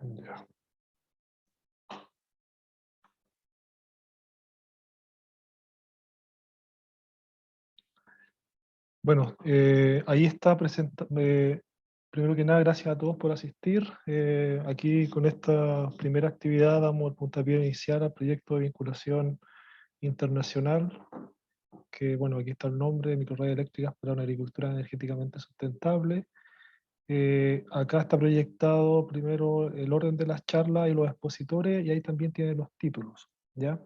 Ya. Bueno, ahí está primero que nada, gracias a todos por asistir. Aquí con esta primera actividad damos el puntapié inicial al proyecto de vinculación internacional, que bueno, aquí está el nombre, Microredes Eléctricas para una agricultura energéticamente sustentable. Acá está proyectado primero el orden de las charlas y los expositores, y ahí también tienen los títulos, ¿ya?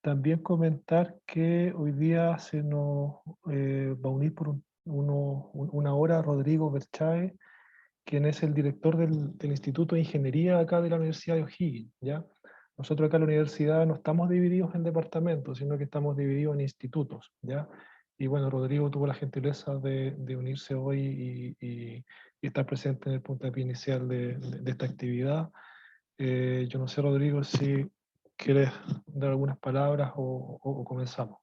También comentar que hoy día se nos va a unir por una hora Rodrigo Berchae, quien es el director del Instituto de Ingeniería acá de la Universidad de O'Higgins, ¿ya? Nosotros acá en la universidad no estamos divididos en departamentos, sino que estamos divididos en institutos, ¿ya? Y bueno, Rodrigo tuvo la gentileza de unirse hoy y estar presente en el puntapié inicial de esta actividad. Yo no sé, Rodrigo, si quieres dar algunas palabras o comenzamos.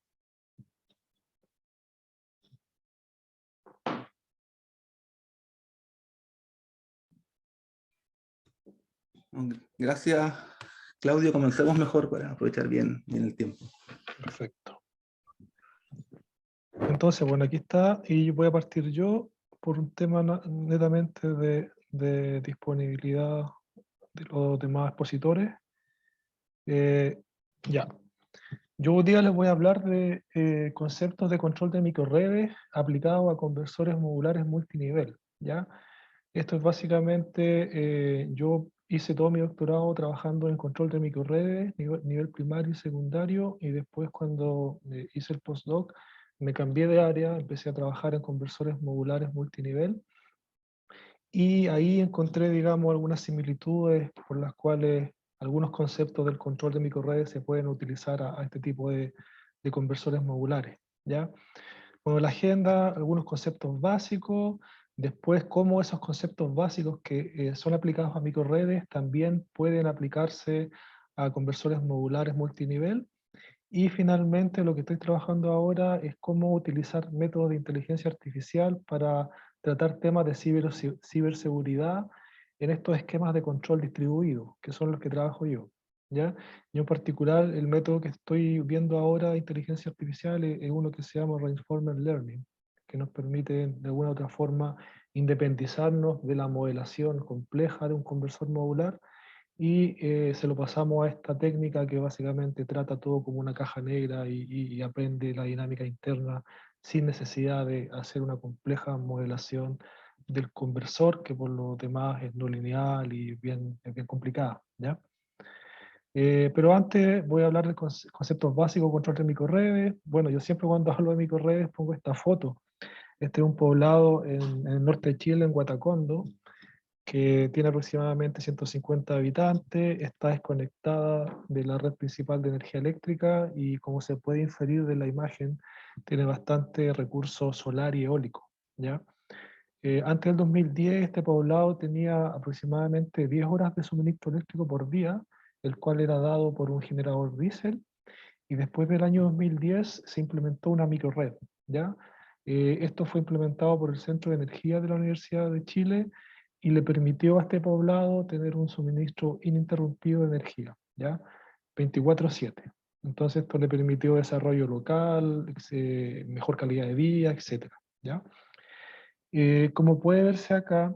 Gracias, Claudio. Comencemos mejor para aprovechar bien el tiempo. Perfecto. Entonces, bueno, aquí está, y voy a partir yo por un tema netamente de disponibilidad de los demás expositores. Ya. Yo hoy día les voy a hablar de conceptos de control de microredes aplicados a conversores modulares multinivel, ¿ya? Esto es básicamente, yo hice todo mi doctorado trabajando en control de microredes, nivel primario y secundario, y después cuando hice el postdoc, me cambié de área, empecé a trabajar en conversores modulares multinivel, y ahí encontré, digamos, algunas similitudes por las cuales algunos conceptos del control de microredes se pueden utilizar a este tipo de conversores modulares, ¿ya? Bueno, la agenda, algunos conceptos básicos, después cómo esos conceptos básicos que son aplicados a microredes también pueden aplicarse a conversores modulares multinivel, y finalmente lo que estoy trabajando ahora es cómo utilizar métodos de inteligencia artificial para tratar temas de ciberseguridad en estos esquemas de control distribuido, que son los que trabajo yo, ¿ya? Y en particular el método que estoy viendo ahora de inteligencia artificial es uno que se llama Reinforcement Learning, que nos permite de alguna u otra forma independizarnos de la modelación compleja de un conversor modular, y se lo pasamos a esta técnica que básicamente trata todo como una caja negra y aprende la dinámica interna sin necesidad de hacer una compleja modelación del conversor, que por lo demás es no lineal y es bien complicada, ¿ya? Pero antes voy a hablar de conceptos básicos de control de microredes. Bueno, yo siempre cuando hablo de microredes pongo esta foto. Este es un poblado en el norte de Chile, en Guatacondo, que tiene aproximadamente 150 habitantes, está desconectada de la red principal de energía eléctrica, y como se puede inferir de la imagen, tiene bastante recurso solar y eólico, ¿ya? Antes del 2010 este poblado tenía aproximadamente 10 horas de suministro eléctrico por día, el cual era dado por un generador diésel, y después del año 2010 se implementó una microred, ¿ya? Esto fue implementado por el Centro de Energía de la Universidad de Chile, y le permitió a este poblado tener un suministro ininterrumpido de energía, ¿ya? 24/7. Entonces esto le permitió desarrollo local, mejor calidad de vida, etcétera, ¿ya? Como puede verse acá,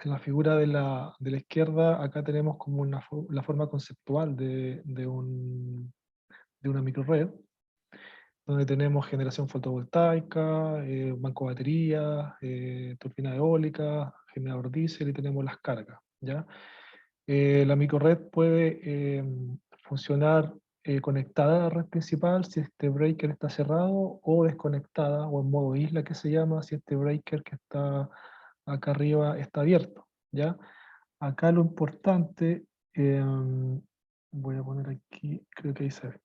en la figura de la izquierda, acá tenemos como la forma conceptual de una microred, donde tenemos generación fotovoltaica, banco de baterías, turbina eólica, generador diésel, y tenemos las cargas, ¿ya? La microred puede funcionar conectada a la red principal si este breaker está cerrado, o desconectada o en modo isla, que se llama, si este breaker que está acá arriba está abierto, ¿ya? Acá lo importante, voy a poner aquí, creo que ahí se ve.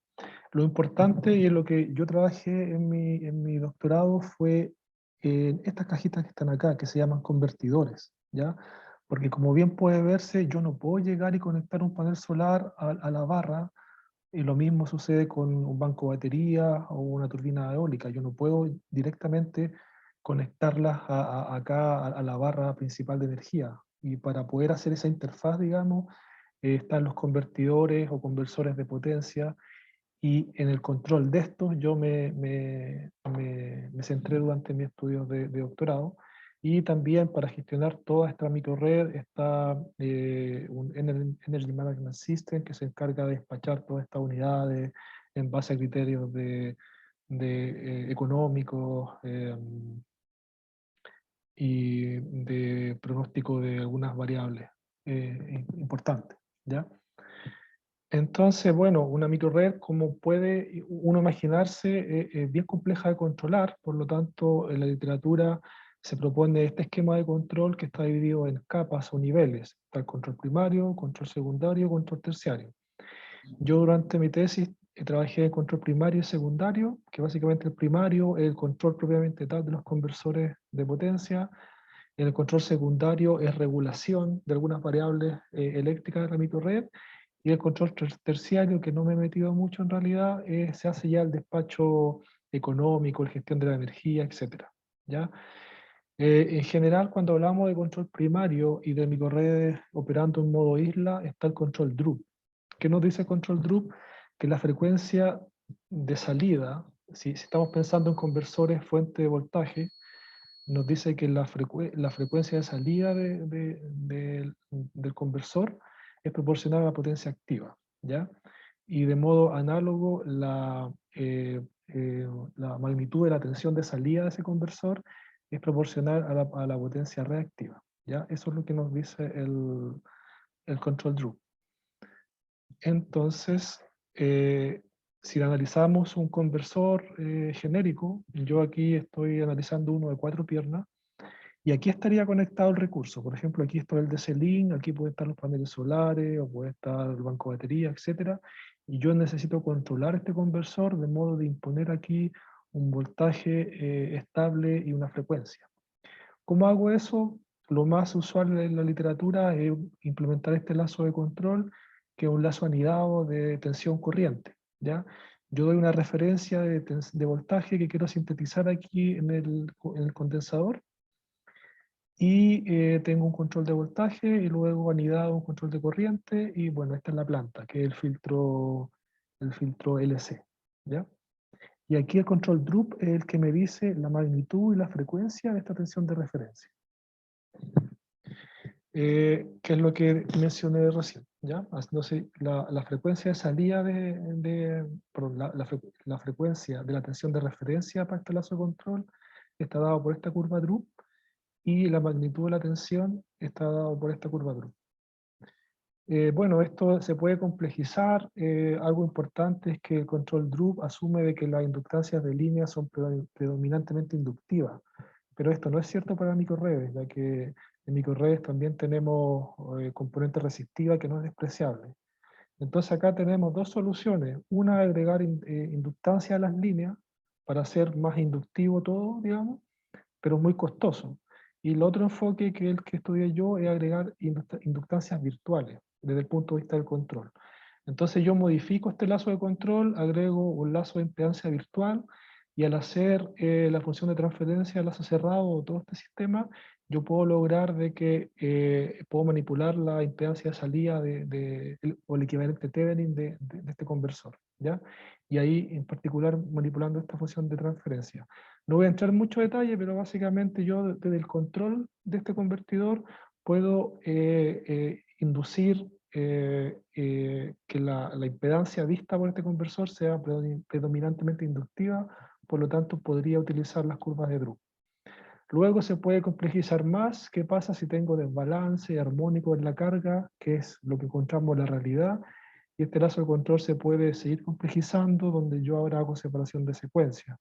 Lo importante y en lo que yo trabajé en mi doctorado fue en estas cajitas que están acá, que se llaman convertidores, ¿ya? Porque como bien puede verse, yo no puedo llegar y conectar un panel solar a la barra, y lo mismo sucede con un banco de baterías o una turbina eólica. Yo no puedo directamente conectarlas acá a la barra principal de energía. Y para poder hacer esa interfaz, digamos, están los convertidores o conversores de potencia, y en el control de estos yo me centré durante mis estudios de doctorado, y también para gestionar toda esta microred está un Energy Management System que se encarga de despachar todas estas unidades en base a criterios económicos y de pronóstico de algunas variables importantes, ¿ya? Entonces, bueno, una microred, como puede uno imaginarse, es bien compleja de controlar, por lo tanto, en la literatura se propone este esquema de control que está dividido en capas o niveles. Está el control primario, control secundario, control terciario. Yo durante mi tesis trabajé en control primario y secundario, que básicamente el primario es el control propiamente tal de los conversores de potencia. En el control secundario es regulación de algunas variables eléctricas de la microred, y el control terciario, que no me he metido mucho en realidad, se hace ya el despacho económico, la gestión de la energía, etc. ¿Ya? En general, cuando hablamos de control primario y de microredes operando en modo isla, está el control DRUP. ¿Qué nos dice el control DRUP? Que la frecuencia de salida, si estamos pensando en conversores fuente de voltaje, nos dice que la frecuencia de salida del conversor es proporcional a la potencia activa, ¿ya? Y de modo análogo, la magnitud de la tensión de salida de ese conversor es proporcional a la potencia reactiva, ¿ya? Eso es lo que nos dice el control DRUP. Entonces, si analizamos un conversor genérico, yo aquí estoy analizando uno de 4 piernas, y aquí estaría conectado el recurso. Por ejemplo, aquí está el DC-Link, aquí pueden estar los paneles solares, o puede estar el banco de batería, etc. Y yo necesito controlar este conversor de modo de imponer aquí un voltaje estable y una frecuencia. ¿Cómo hago eso? Lo más usual en la literatura es implementar este lazo de control, que es un lazo anidado de tensión corriente, ¿ya? Yo doy una referencia de voltaje que quiero sintetizar aquí en el condensador, y tengo un control de voltaje, y luego anidado un control de corriente, y bueno, esta es la planta, que es el filtro LC, ¿ya? Y aquí el control DRUP es el que me dice la magnitud y la frecuencia de esta tensión de referencia. Que es lo que mencioné recién, ¿ya? Entonces, la frecuencia de salida perdón, la frecuencia de la tensión de referencia para este lazo de control está dado por esta curva DRUP, y la magnitud de la tensión está dado por esta curva DRUP. Bueno, esto se puede complejizar. Algo importante es que el control DRUP asume de que las inductancias de línea son predominantemente inductivas, pero esto no es cierto para microredes, ya que en microredes también tenemos componente resistiva que no es despreciable. Entonces acá tenemos dos soluciones: una, agregar inductancia a las líneas para hacer más inductivo todo, digamos, pero muy costoso. Y el otro enfoque, que es el que estudié yo, es agregar inductancias virtuales desde el punto de vista del control. Entonces yo modifico este lazo de control, agrego un lazo de impedancia virtual, y al hacer la función de transferencia de lazo cerrado o todo este sistema, yo puedo lograr de que puedo manipular la impedancia de salida o el equivalente Thevenin de este conversor, ¿ya? Y ahí en particular manipulando esta función de transferencia. No voy a entrar en mucho detalle, pero básicamente yo desde el control de este convertidor puedo inducir que la impedancia vista por este conversor sea predominantemente inductiva, por lo tanto podría utilizar las curvas de Drup. Luego se puede complejizar más. ¿Qué pasa si tengo desbalance armónico en la carga? Que es lo que encontramos en la realidad. Y este lazo de control se puede seguir complejizando, donde yo ahora hago separación de secuencia.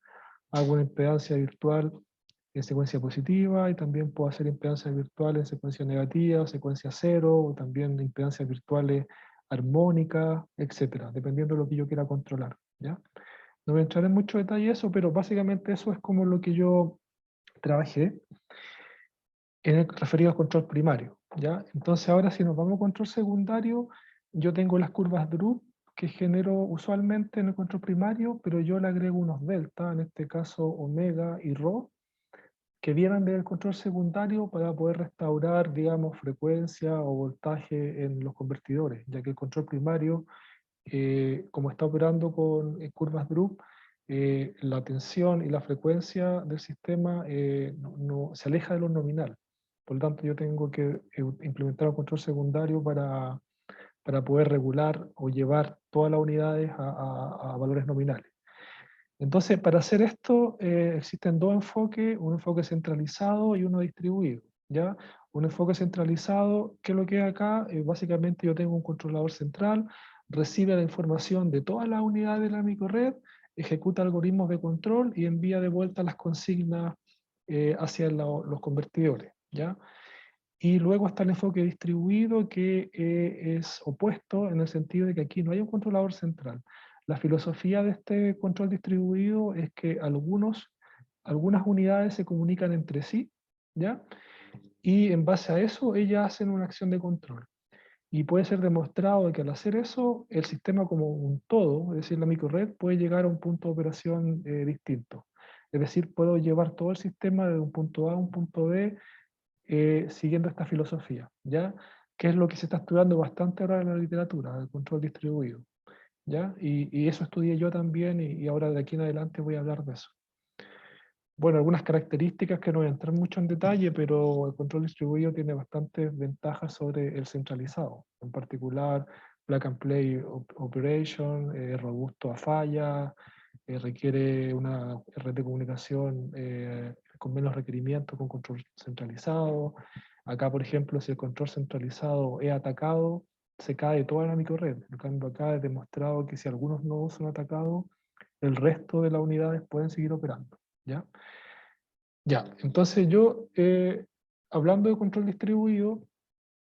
Hago una impedancia virtual en secuencia positiva, y también puedo hacer impedancias virtuales en secuencia negativa, secuencia cero, o también impedancias virtuales armónicas, etcétera, dependiendo de lo que yo quiera controlar, ¿ya? No voy a entrar en mucho detalle eso, pero básicamente eso es como lo que yo trabajé en el referido al control primario, ¿ya? Entonces ahora, si nos vamos a control secundario, yo tengo las curvas DRUP que genero usualmente en el control primario, pero yo le agrego unos delta, en este caso omega y rho, que vienen del control secundario para poder restaurar, digamos, frecuencia o voltaje en los convertidores, ya que el control primario, como está operando con curvas Drup, la tensión y la frecuencia del sistema se aleja de lo nominal. Por lo tanto, yo tengo que implementar un control secundario para poder regular o llevar todas las unidades a valores nominales. Entonces, para hacer esto, existen dos enfoques, un enfoque centralizado y uno distribuido, ¿ya? Un enfoque centralizado, ¿qué es lo que hay acá? Básicamente yo tengo un controlador central, recibe la información de todas las unidades de la microred, ejecuta algoritmos de control y envía de vuelta las consignas hacia los convertidores, ¿ya? Y luego está el enfoque distribuido, que es opuesto en el sentido de que aquí no hay un controlador central. La filosofía de este control distribuido es que algunas unidades se comunican entre sí, ¿ya? Y en base a eso ellas hacen una acción de control. Y puede ser demostrado que al hacer eso, el sistema como un todo, es decir, la microred, puede llegar a un punto de operación distinto. Es decir, puedo llevar todo el sistema de un punto A a un punto B siguiendo esta filosofía, ¿ya? Que es lo que se está estudiando bastante ahora en la literatura, el control distribuido, ¿ya? Y eso estudié yo también y ahora de aquí en adelante voy a hablar de eso. Bueno, algunas características que no voy a entrar mucho en detalle, pero el control distribuido tiene bastantes ventajas sobre el centralizado. En particular, plug and play operation, robusto a fallas, requiere una red de comunicación con menos requerimientos, con control centralizado. Acá, por ejemplo, si el control centralizado es atacado, se cae toda la microred. En cambio, acá he demostrado que si algunos nodos son atacados, el resto de las unidades pueden seguir operando, ¿ya? Ya, entonces yo, hablando de control distribuido,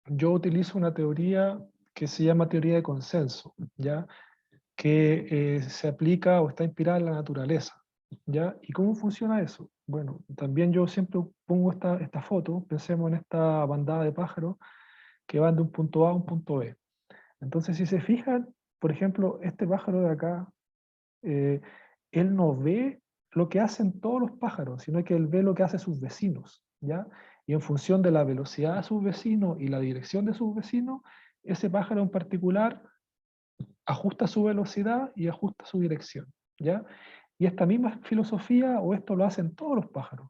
yo utilizo una teoría que se llama teoría de consenso, ¿ya? Que se aplica o está inspirada en la naturaleza, ¿ya? ¿Y cómo funciona eso? Bueno, también yo siempre pongo esta foto, pensemos en esta bandada de pájaros que van de un punto A a un punto B. Entonces, si se fijan, por ejemplo, este pájaro de acá, eh, él no ve lo que hacen todos los pájaros, sino que él ve lo que hacen sus vecinos, ¿ya? Y en función de la velocidad de sus vecinos y la dirección de sus vecinos, ese pájaro en particular ajusta su velocidad y ajusta su dirección, ¿ya? Y esta misma filosofía o esto lo hacen todos los pájaros.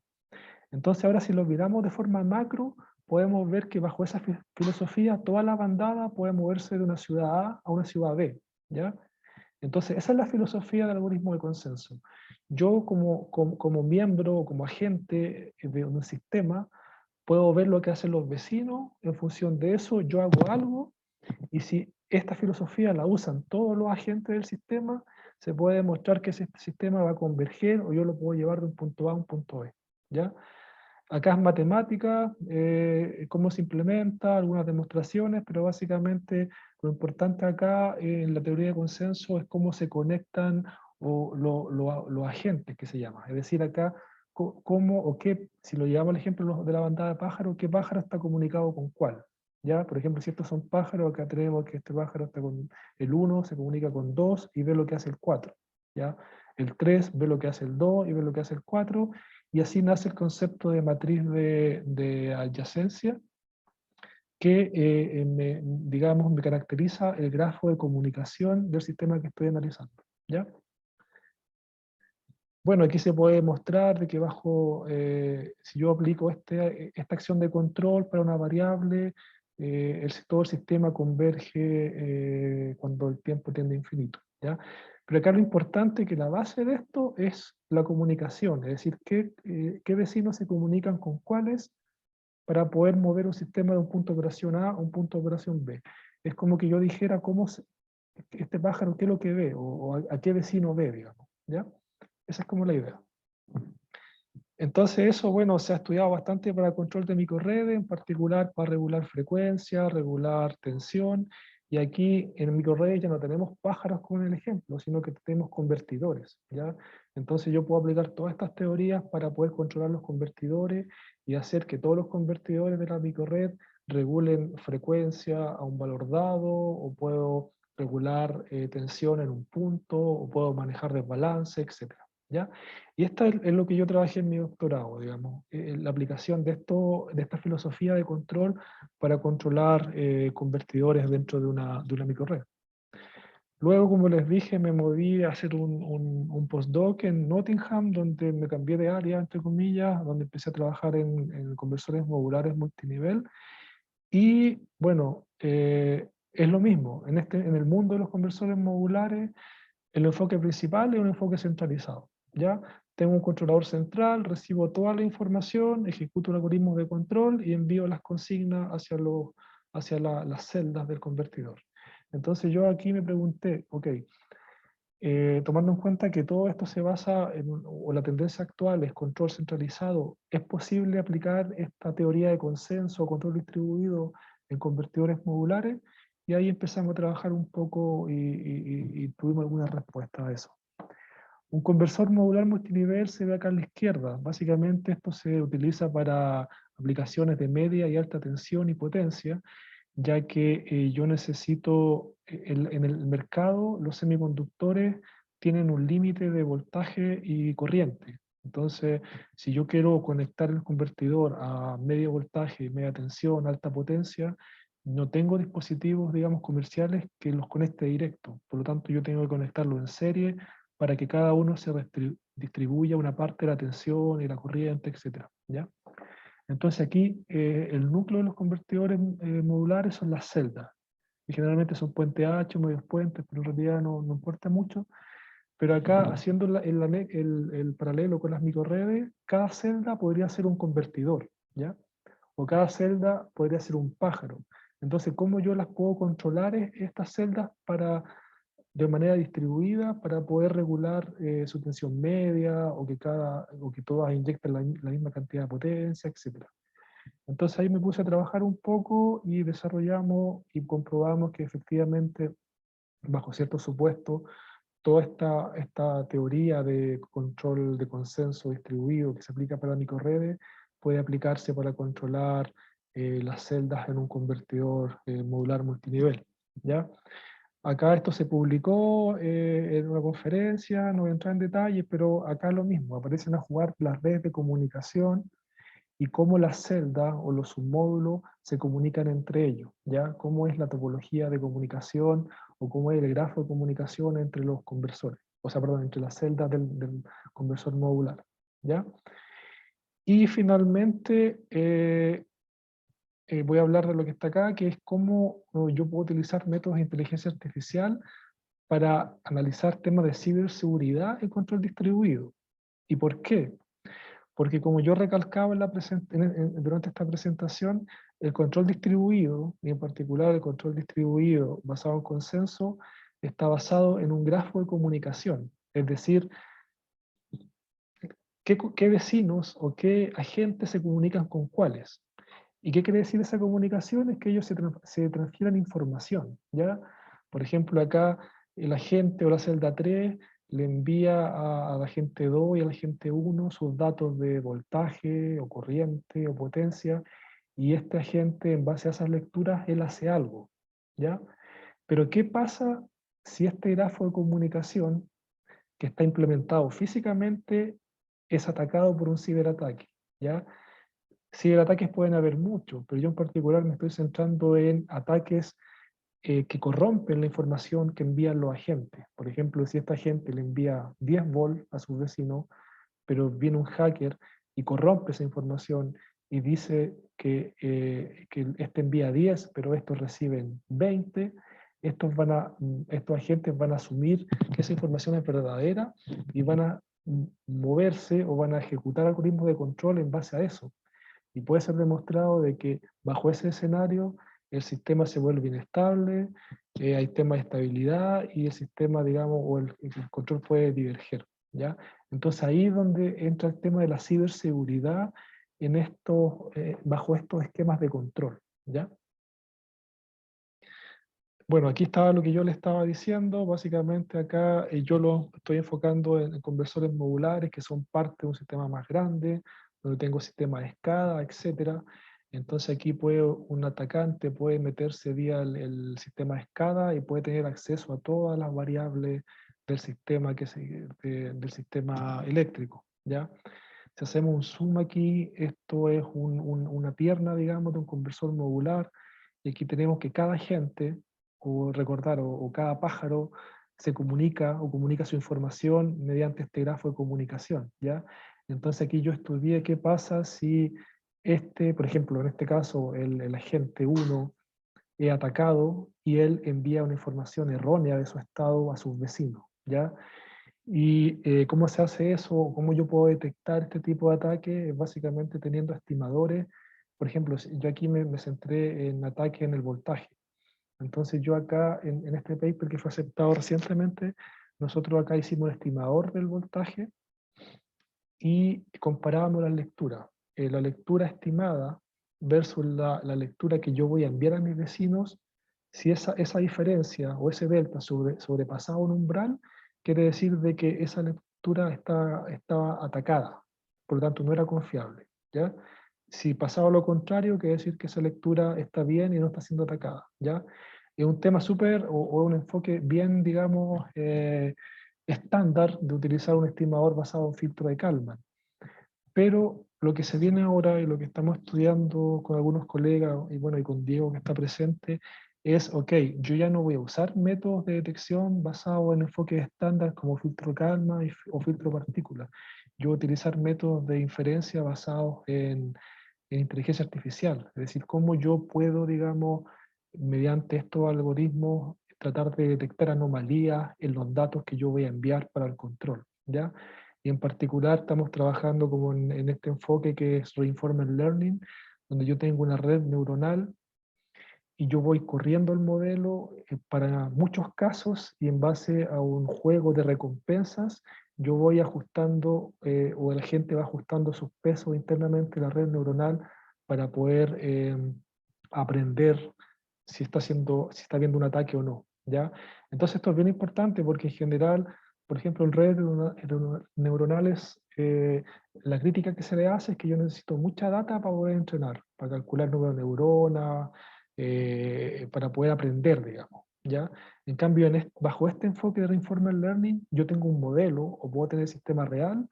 Entonces ahora si lo miramos de forma macro, podemos ver que bajo esa filosofía toda la bandada puede moverse de una ciudad A a una ciudad B, ¿ya? Entonces esa es la filosofía del algoritmo de consenso. Yo como miembro o como agente de un sistema, puedo ver lo que hacen los vecinos, en función de eso yo hago algo, y si esta filosofía la usan todos los agentes del sistema, se puede demostrar que ese sistema va a converger o yo lo puedo llevar de un punto A a un punto B, ¿ya? Acá es matemática, cómo se implementa, algunas demostraciones, pero básicamente lo importante acá en la teoría de consenso es cómo se conectan los agentes que se llama. Es decir, acá cómo o qué, si lo llevamos al ejemplo de la bandada de pájaros, qué pájaro está comunicado con cuál. ¿Ya? Por ejemplo, si estos son pájaros, acá tenemos que este pájaro está con el 1, se comunica con 2 y ve lo que hace el 4. ¿Ya? El 3 ve lo que hace el 2 y ve lo que hace el 4, y así nace el concepto de matriz de adyacencia, que digamos, me caracteriza el grafo de comunicación del sistema que estoy analizando, ¿ya? Bueno, aquí se puede mostrar de que si yo aplico esta acción de control para una variable, todo el sistema converge cuando el tiempo tiende a infinito, ¿ya? Pero acá lo importante es que la base de esto es la comunicación, es decir, qué vecinos se comunican con cuáles para poder mover un sistema de un punto de operación A a un punto de operación B. Es como que yo dijera este pájaro qué es lo que ve, o a qué vecino ve, digamos, ¿ya? Esa es como la idea. Entonces eso, bueno, se ha estudiado bastante para control de microredes, en particular para regular frecuencia, regular tensión, y aquí en microredes ya no tenemos pájaros como en el ejemplo, sino que tenemos convertidores, ¿ya? Entonces yo puedo aplicar todas estas teorías para poder controlar los convertidores y hacer que todos los convertidores de la microred regulen frecuencia a un valor dado, o puedo regular tensión en un punto, o puedo manejar desbalance, etc. ¿ya? Y esta es lo que yo trabajé en mi doctorado, digamos, la aplicación de esta filosofía de control para controlar convertidores dentro de una microred. Luego, como les dije, me moví a hacer un postdoc en Nottingham, donde me cambié de área, entre comillas, donde empecé a trabajar en conversores modulares multinivel. Y bueno, es lo mismo. En el mundo de los conversores modulares, el enfoque principal es un enfoque centralizado. ¿Ya? Tengo un controlador central, recibo toda la información, ejecuto un algoritmo de control y envío las consignas hacia las celdas del convertidor. Entonces yo aquí me pregunté, ok, tomando en cuenta que todo esto se basa o la tendencia actual es control centralizado, ¿es posible aplicar esta teoría de consenso o control distribuido en convertidores modulares? Y ahí empezamos a trabajar un poco y tuvimos algunas respuestas a eso. Un conversor modular multinivel se ve acá a la izquierda. Básicamente esto se utiliza para aplicaciones de media y alta tensión y potencia, ya que yo necesito, en el mercado los semiconductores tienen un límite de voltaje y corriente. Entonces, si yo quiero conectar el convertidor a medio voltaje, media tensión, alta potencia, no tengo dispositivos, digamos, comerciales que los conecte directo. Por lo tanto, yo tengo que conectarlo en serie para que cada uno se distribuya una parte de la tensión y la corriente, etcétera, ¿ya? Entonces aquí el núcleo de los convertidores modulares son las celdas, y generalmente son puente H, medios puentes, pero en realidad no importa mucho. Pero acá, haciendo el paralelo con las microredes, cada celda podría ser un convertidor, ¿ya? O cada celda podría ser un pájaro. Entonces, ¿cómo yo las puedo controlar estas celdas de manera distribuida para poder regular su tensión media o que todas inyecten la misma cantidad de potencia, etcétera? Entonces ahí me puse a trabajar un poco y desarrollamos y comprobamos que efectivamente, bajo ciertos supuestos, toda esta teoría de control de consenso distribuido que se aplica para microredes puede aplicarse para controlar las celdas en un convertidor modular multinivel, ¿ya? Acá esto se publicó en una conferencia, no voy a entrar en detalles, pero acá lo mismo, aparecen a jugar las redes de comunicación y cómo las celdas o los submódulos se comunican entre ellos, ¿ya? Cómo es la topología de comunicación o cómo es el grafo de comunicación entre los conversores, o sea, perdón, entre las celdas del conversor modular, ¿ya? Y finalmente voy a hablar de lo que está acá, que es cómo yo puedo utilizar métodos de inteligencia artificial para analizar temas de ciberseguridad y control distribuido. ¿Y por qué? Porque como yo recalcaba durante esta presentación, el control distribuido, y en particular el control distribuido basado en consenso, está basado en un grafo de comunicación. Es decir, qué vecinos o qué agentes se comunican con cuáles. ¿Y qué quiere decir esa comunicación? Es que ellos se transfieren información, ¿ya? Por ejemplo, acá el agente o la celda 3 le envía a la agente 2 y al agente 1 sus datos de voltaje o corriente o potencia, y este agente, en base a esas lecturas, él hace algo, ¿ya? Pero ¿qué pasa si este grafo de comunicación, que está implementado físicamente, es atacado por un ciberataque, ¿ya? Ciberataques pueden haber muchos, pero yo en particular me estoy centrando en ataques que corrompen la información que envían los agentes. Por ejemplo, si esta agente le envía 10 volts a su vecino, pero viene un hacker y corrompe esa información y dice que este envía 10, pero estos reciben 20, estos agentes van a asumir que esa información es verdadera y van a moverse o van a ejecutar algoritmos de control en base a eso. Y puede ser demostrado de que bajo ese escenario el sistema se vuelve inestable, hay temas de estabilidad y el sistema, digamos, o el control puede diverger, ¿ya? Entonces ahí es donde entra el tema de la ciberseguridad bajo estos esquemas de control, ¿ya? Bueno, aquí estaba lo que yo le estaba diciendo. Básicamente acá yo lo estoy enfocando en conversores modulares que son parte de un sistema más grande, donde tengo sistemas de escala, etcétera. Entonces aquí un atacante puede meterse vía el sistema de escala y puede tener acceso a todas las variables del sistema, del sistema eléctrico, ¿ya? Si hacemos un zoom aquí, esto es una pierna, digamos, de un conversor modular, y aquí tenemos que cada agente, o recordar, o cada pájaro, se comunica o comunica su información mediante este grafo de comunicación, ¿ya? Entonces aquí yo estudié qué pasa si por ejemplo, en este caso, el agente 1 es atacado y él envía una información errónea de su estado a sus vecinos, ¿ya? Y cómo se hace eso, cómo yo puedo detectar este tipo de ataque, básicamente teniendo estimadores. Por ejemplo, yo aquí me centré en ataque en el voltaje. Entonces yo acá, en este paper que fue aceptado recientemente, nosotros acá hicimos un estimador del voltaje y comparábamos las lecturas. La lectura estimada versus la lectura que yo voy a enviar a mis vecinos, si esa diferencia o ese delta sobrepasaba un umbral, quiere decir de que esa lectura estaba atacada, por lo tanto no era confiable, ¿ya? Si pasaba lo contrario, quiere decir que esa lectura está bien y no está siendo atacada, ¿ya? Es un tema súper, o un enfoque bien, digamos, estándar de utilizar un estimador basado en filtro de Kalman. Pero lo que se viene ahora y lo que estamos estudiando con algunos colegas y bueno, y con Diego que está presente, es, ok, yo ya no voy a usar métodos de detección basados en enfoques estándar como filtro Kalman o filtro partícula. Yo voy a utilizar métodos de inferencia basados en inteligencia artificial. Es decir, cómo yo puedo, digamos, mediante estos algoritmos, tratar de detectar anomalías en los datos que yo voy a enviar para el control, ¿ya? Y en particular estamos trabajando como en este enfoque que es Reinforcement Learning, donde yo tengo una red neuronal y yo voy corriendo el modelo para muchos casos y en base a un juego de recompensas, yo voy ajustando o la gente va ajustando sus pesos internamente la red neuronal para poder aprender si está viendo un ataque o no, ¿ya? Entonces esto es bien importante porque en general, por ejemplo, en redes neuronales, la crítica que se le hace es que yo necesito mucha data para poder entrenar, para calcular número de neuronas, para poder aprender, digamos, ¿ya? En cambio, bajo este enfoque de Reinforcement Learning, yo tengo un modelo o puedo tener el sistema real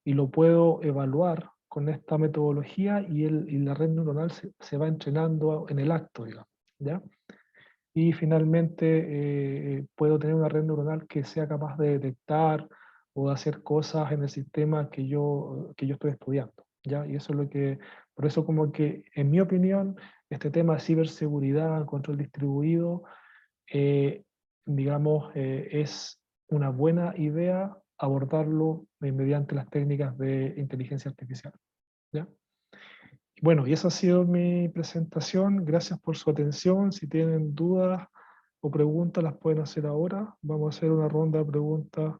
y lo puedo evaluar con esta metodología y la red neuronal se va entrenando en el acto, digamos, ¿ya? Y finalmente puedo tener una red neuronal que sea capaz de detectar o de hacer cosas en el sistema que yo estoy estudiando, ¿ya? Y eso es por eso como que, en mi opinión, este tema de ciberseguridad, control distribuido, eh, digamos, es una buena idea abordarlo mediante las técnicas de inteligencia artificial, ¿ya? Bueno, y esa ha sido mi presentación. Gracias por su atención. Si tienen dudas o preguntas, las pueden hacer ahora. Vamos a hacer una ronda de preguntas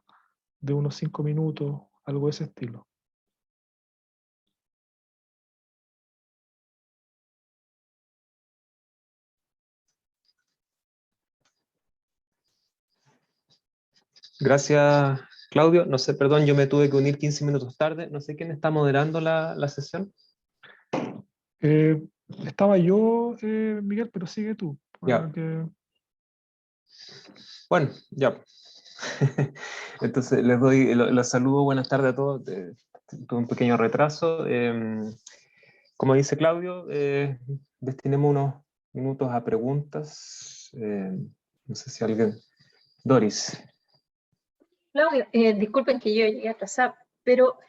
de unos 5 minutos, algo de ese estilo. Gracias, Claudio. No sé, perdón, yo me tuve que unir 15 minutos tarde. No sé quién está moderando la sesión. Estaba yo, Miguel, pero sigue tú. Ya. Bueno, ya. Entonces les saludo, buenas tardes a todos. Tuve un pequeño retraso. Como dice Claudio, destinemos unos minutos a preguntas. No sé si alguien... Doris. Claudio, disculpen que yo llegué atrasada, pero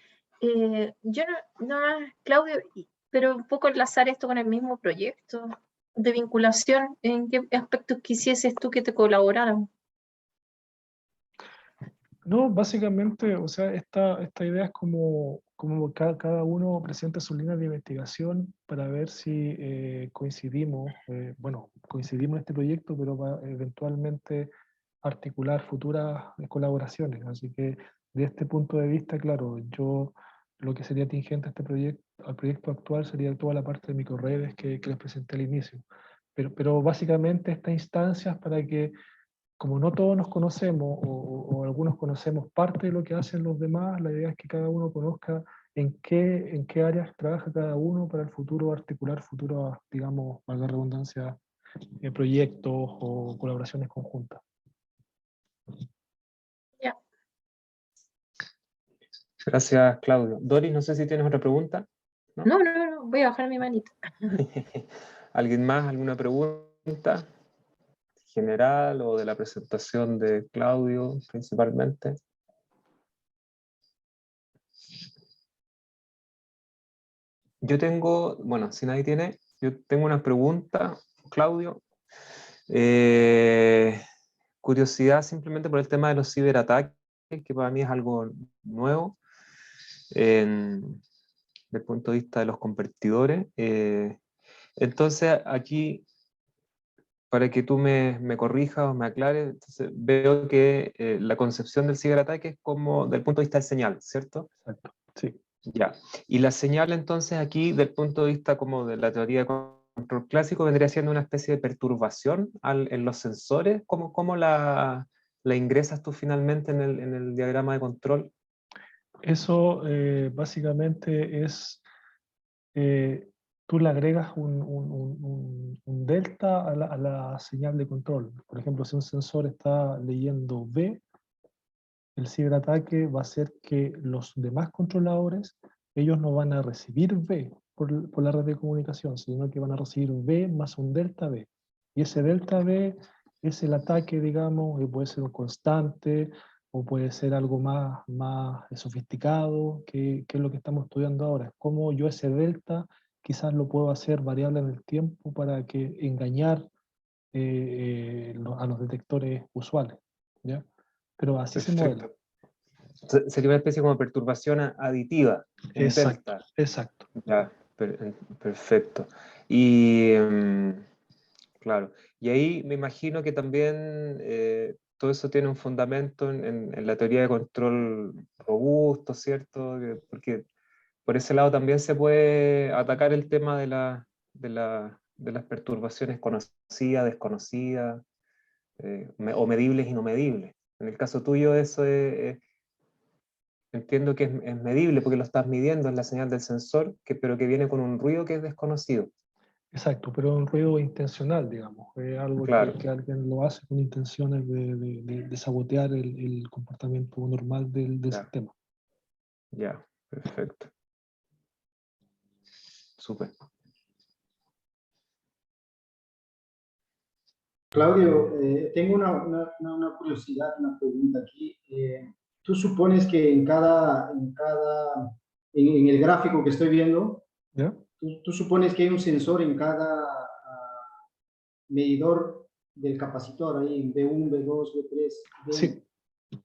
yo no, Claudio, pero un poco enlazar esto con el mismo proyecto de vinculación, ¿en qué aspectos quisieses tú que te colaboraran? No, básicamente, o sea, esta idea es como cada uno presenta su línea de investigación para ver si coincidimos, bueno, coincidimos en este proyecto, pero va eventualmente articular futuras colaboraciones. Así que, de este punto de vista, claro, yo lo que sería tingente a este proyecto, al proyecto actual, sería toda la parte de microredes que les presenté al inicio. Pero básicamente estas instancias para que como no todos nos conocemos o algunos conocemos parte de lo que hacen los demás, la idea es que cada uno conozca en qué áreas trabaja cada uno para el futuro, articular futuros, digamos, valga la redundancia, proyectos o colaboraciones conjuntas. Ya, Gracias, Claudio. Doris, no sé si tienes otra pregunta. No, voy a bajar mi manita. ¿Alguien más? ¿Alguna pregunta? General o de la presentación de Claudio, principalmente. Yo tengo, bueno, si nadie tiene, yo tengo una pregunta, Claudio. Curiosidad simplemente por el tema de los ciberataques, que para mí es algo nuevo desde el punto de vista de los convertidores. Entonces, aquí, para que tú me corrijas o me aclares, entonces, veo que la concepción del ciberataque es como del punto de vista de señal, ¿cierto? Exacto, sí. Ya. Y la señal entonces aquí, del punto de vista como de la teoría de control clásico, vendría siendo una especie de perturbación en los sensores. ¿Cómo la ingresas tú finalmente en el diagrama de control? Eso básicamente es, tú le agregas un delta a la señal de control. Por ejemplo, si un sensor está leyendo B, el ciberataque va a hacer que los demás controladores, ellos no van a recibir B por la red de comunicación, sino que van a recibir B más un delta B. Y ese delta B es el ataque, digamos, que puede ser un constante o puede ser algo más sofisticado, que es lo que estamos estudiando ahora. Cómo yo ese delta quizás lo puedo hacer variable en el tiempo para que engañar a los detectores usuales, ¿ya? Pero así se modela. Sería una especie como de perturbación aditiva, un Exacto, delta. exacto. Ya, perfecto. Y claro, y ahí me imagino que también todo eso tiene un fundamento en la teoría de control robusto, ¿cierto? Porque por ese lado también se puede atacar el tema de las perturbaciones conocidas, desconocidas, o medibles y no medibles. En el caso tuyo eso entiendo que es medible porque lo estás midiendo, es la señal del sensor, pero que viene con un ruido que es desconocido. Exacto, pero un ruido intencional, digamos. Es algo Claro, que alguien lo hace con intenciones de sabotear el comportamiento normal del ya, sistema. ya, perfecto. Súper. Claudio, tengo una curiosidad, una pregunta aquí. Tú supones que en el gráfico que estoy viendo, ¿Ya? tú supones que hay un sensor en cada medidor del capacitor, ahí en B1, B2, B3, Sí, B.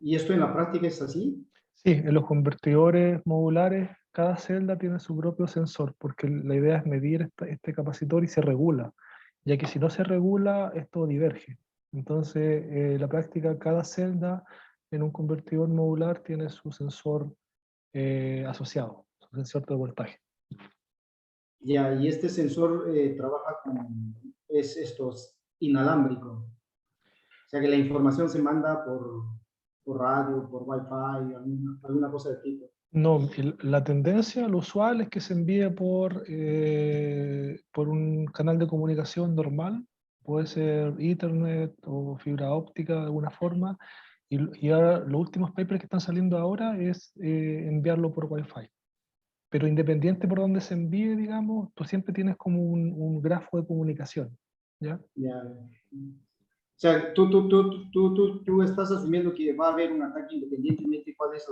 ¿Y esto en la práctica es así? sí, en los convertidores modulares, cada celda tiene su propio sensor, porque la idea es medir este capacitor y se regula, ya que si no se regula, esto diverge. Entonces, en la práctica, cada celda en un convertidor modular tiene su sensor asociado, su sensor de voltaje. Ya, y este sensor trabaja es inalámbrico. O sea que la información se manda por radio, por Wi-Fi, alguna cosa de tipo. No, la tendencia, lo usual es que se envíe por un canal de comunicación normal, puede ser Ethernet o fibra óptica de alguna forma, y ahora los últimos papers que están saliendo ahora es enviarlo por Wi-Fi. Pero independiente por donde se envíe, digamos, tú siempre tienes como un grafo de comunicación, ¿ya? Ya. O sea, tú estás asumiendo que va a haber un ataque independientemente de cuál es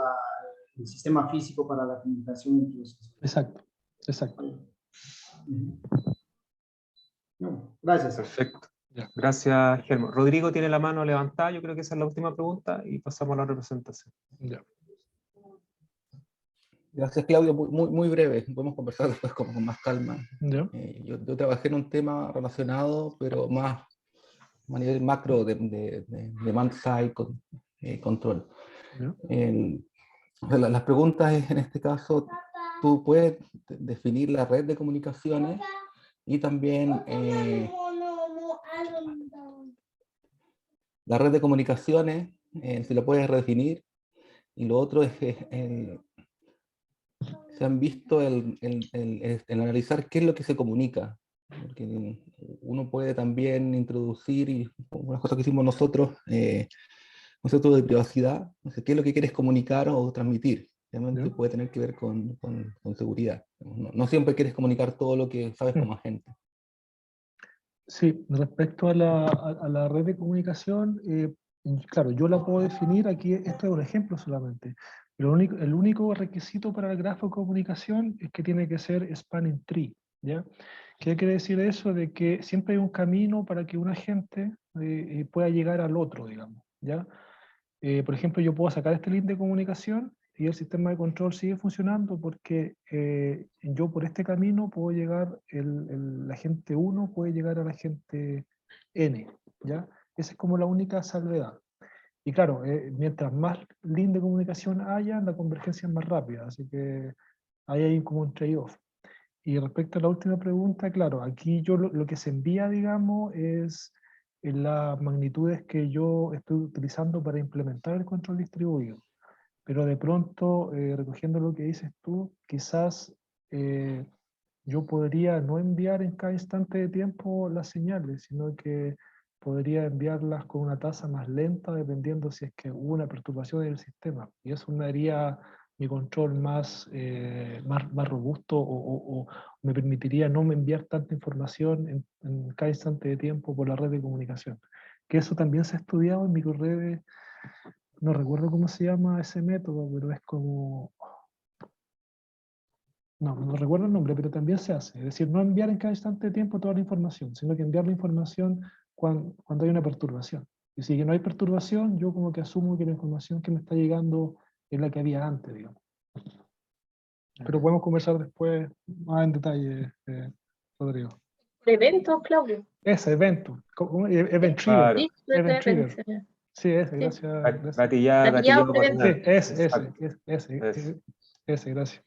el sistema físico para la comunicación entre los sensores. Exacto, exacto. No, gracias. Perfecto. Ya. Gracias, Germo. Rodrigo tiene la mano levantada, yo creo que esa es la última pregunta y pasamos a la representación. Ya. Gracias, Claudio. Muy breve. Podemos conversar después con más calma. Ya. Yo trabajé en un tema relacionado, pero más a nivel macro de demand side control. Ya. Las preguntas es, en este caso, tú puedes definir la red de comunicaciones y también la red de comunicaciones, si la puedes redefinir. Y lo otro es que se han visto el analizar qué es lo que se comunica. Porque uno puede también introducir, y una cosa que hicimos nosotros, concepto de privacidad, o sea, qué es lo que quieres comunicar o transmitir. Realmente ¿Ya? puede tener que ver con seguridad. No siempre quieres comunicar todo lo que sabes como agente. Sí, respecto a la red de comunicación, claro, yo la puedo definir aquí, esto es un ejemplo solamente, pero el único requisito para el grafo de comunicación es que tiene que ser spanning tree, ¿ya? ¿Qué quiere decir eso? De que siempre hay un camino para que un agente pueda llegar al otro, digamos, ¿ya? Por ejemplo, yo puedo sacar este link de comunicación y el sistema de control sigue funcionando porque yo por este camino puedo llegar, el agente 1 puede llegar al agente N, ¿ya? Esa es como la única salvedad. Y claro, mientras más link de comunicación haya, la convergencia es más rápida, así que ahí hay como un trade-off. Y respecto a la última pregunta, claro, aquí yo lo que se envía, digamos, es en las magnitudes que yo estoy utilizando para implementar el control distribuido. Pero de pronto, recogiendo lo que dices tú, quizás yo podría no enviar en cada instante de tiempo las señales, sino que podría enviarlas con una tasa más lenta dependiendo si es que hubo una perturbación en el sistema. Y eso me haría mi control más robusto o me permitiría no enviar tanta información en cada instante de tiempo por la red de comunicación. Que eso también se ha estudiado en microredes, no recuerdo cómo se llama ese método, pero es como, no recuerdo el nombre, pero también se hace. Es decir, no enviar en cada instante de tiempo toda la información, sino que enviar la información cuando hay una perturbación. Y si no hay perturbación, yo como que asumo que la información que me está llegando es la que había antes, digamos. Pero podemos conversar después más en detalle, Rodrigo. ¿De eventos, Claudio? Ese, evento, event trigger. Claro. Sí, Event trigger. Sí, ese, Sí. gracias. Gatillado Gatillado por preventivo. Sí, nada. ese, Exacto. ese, gracias.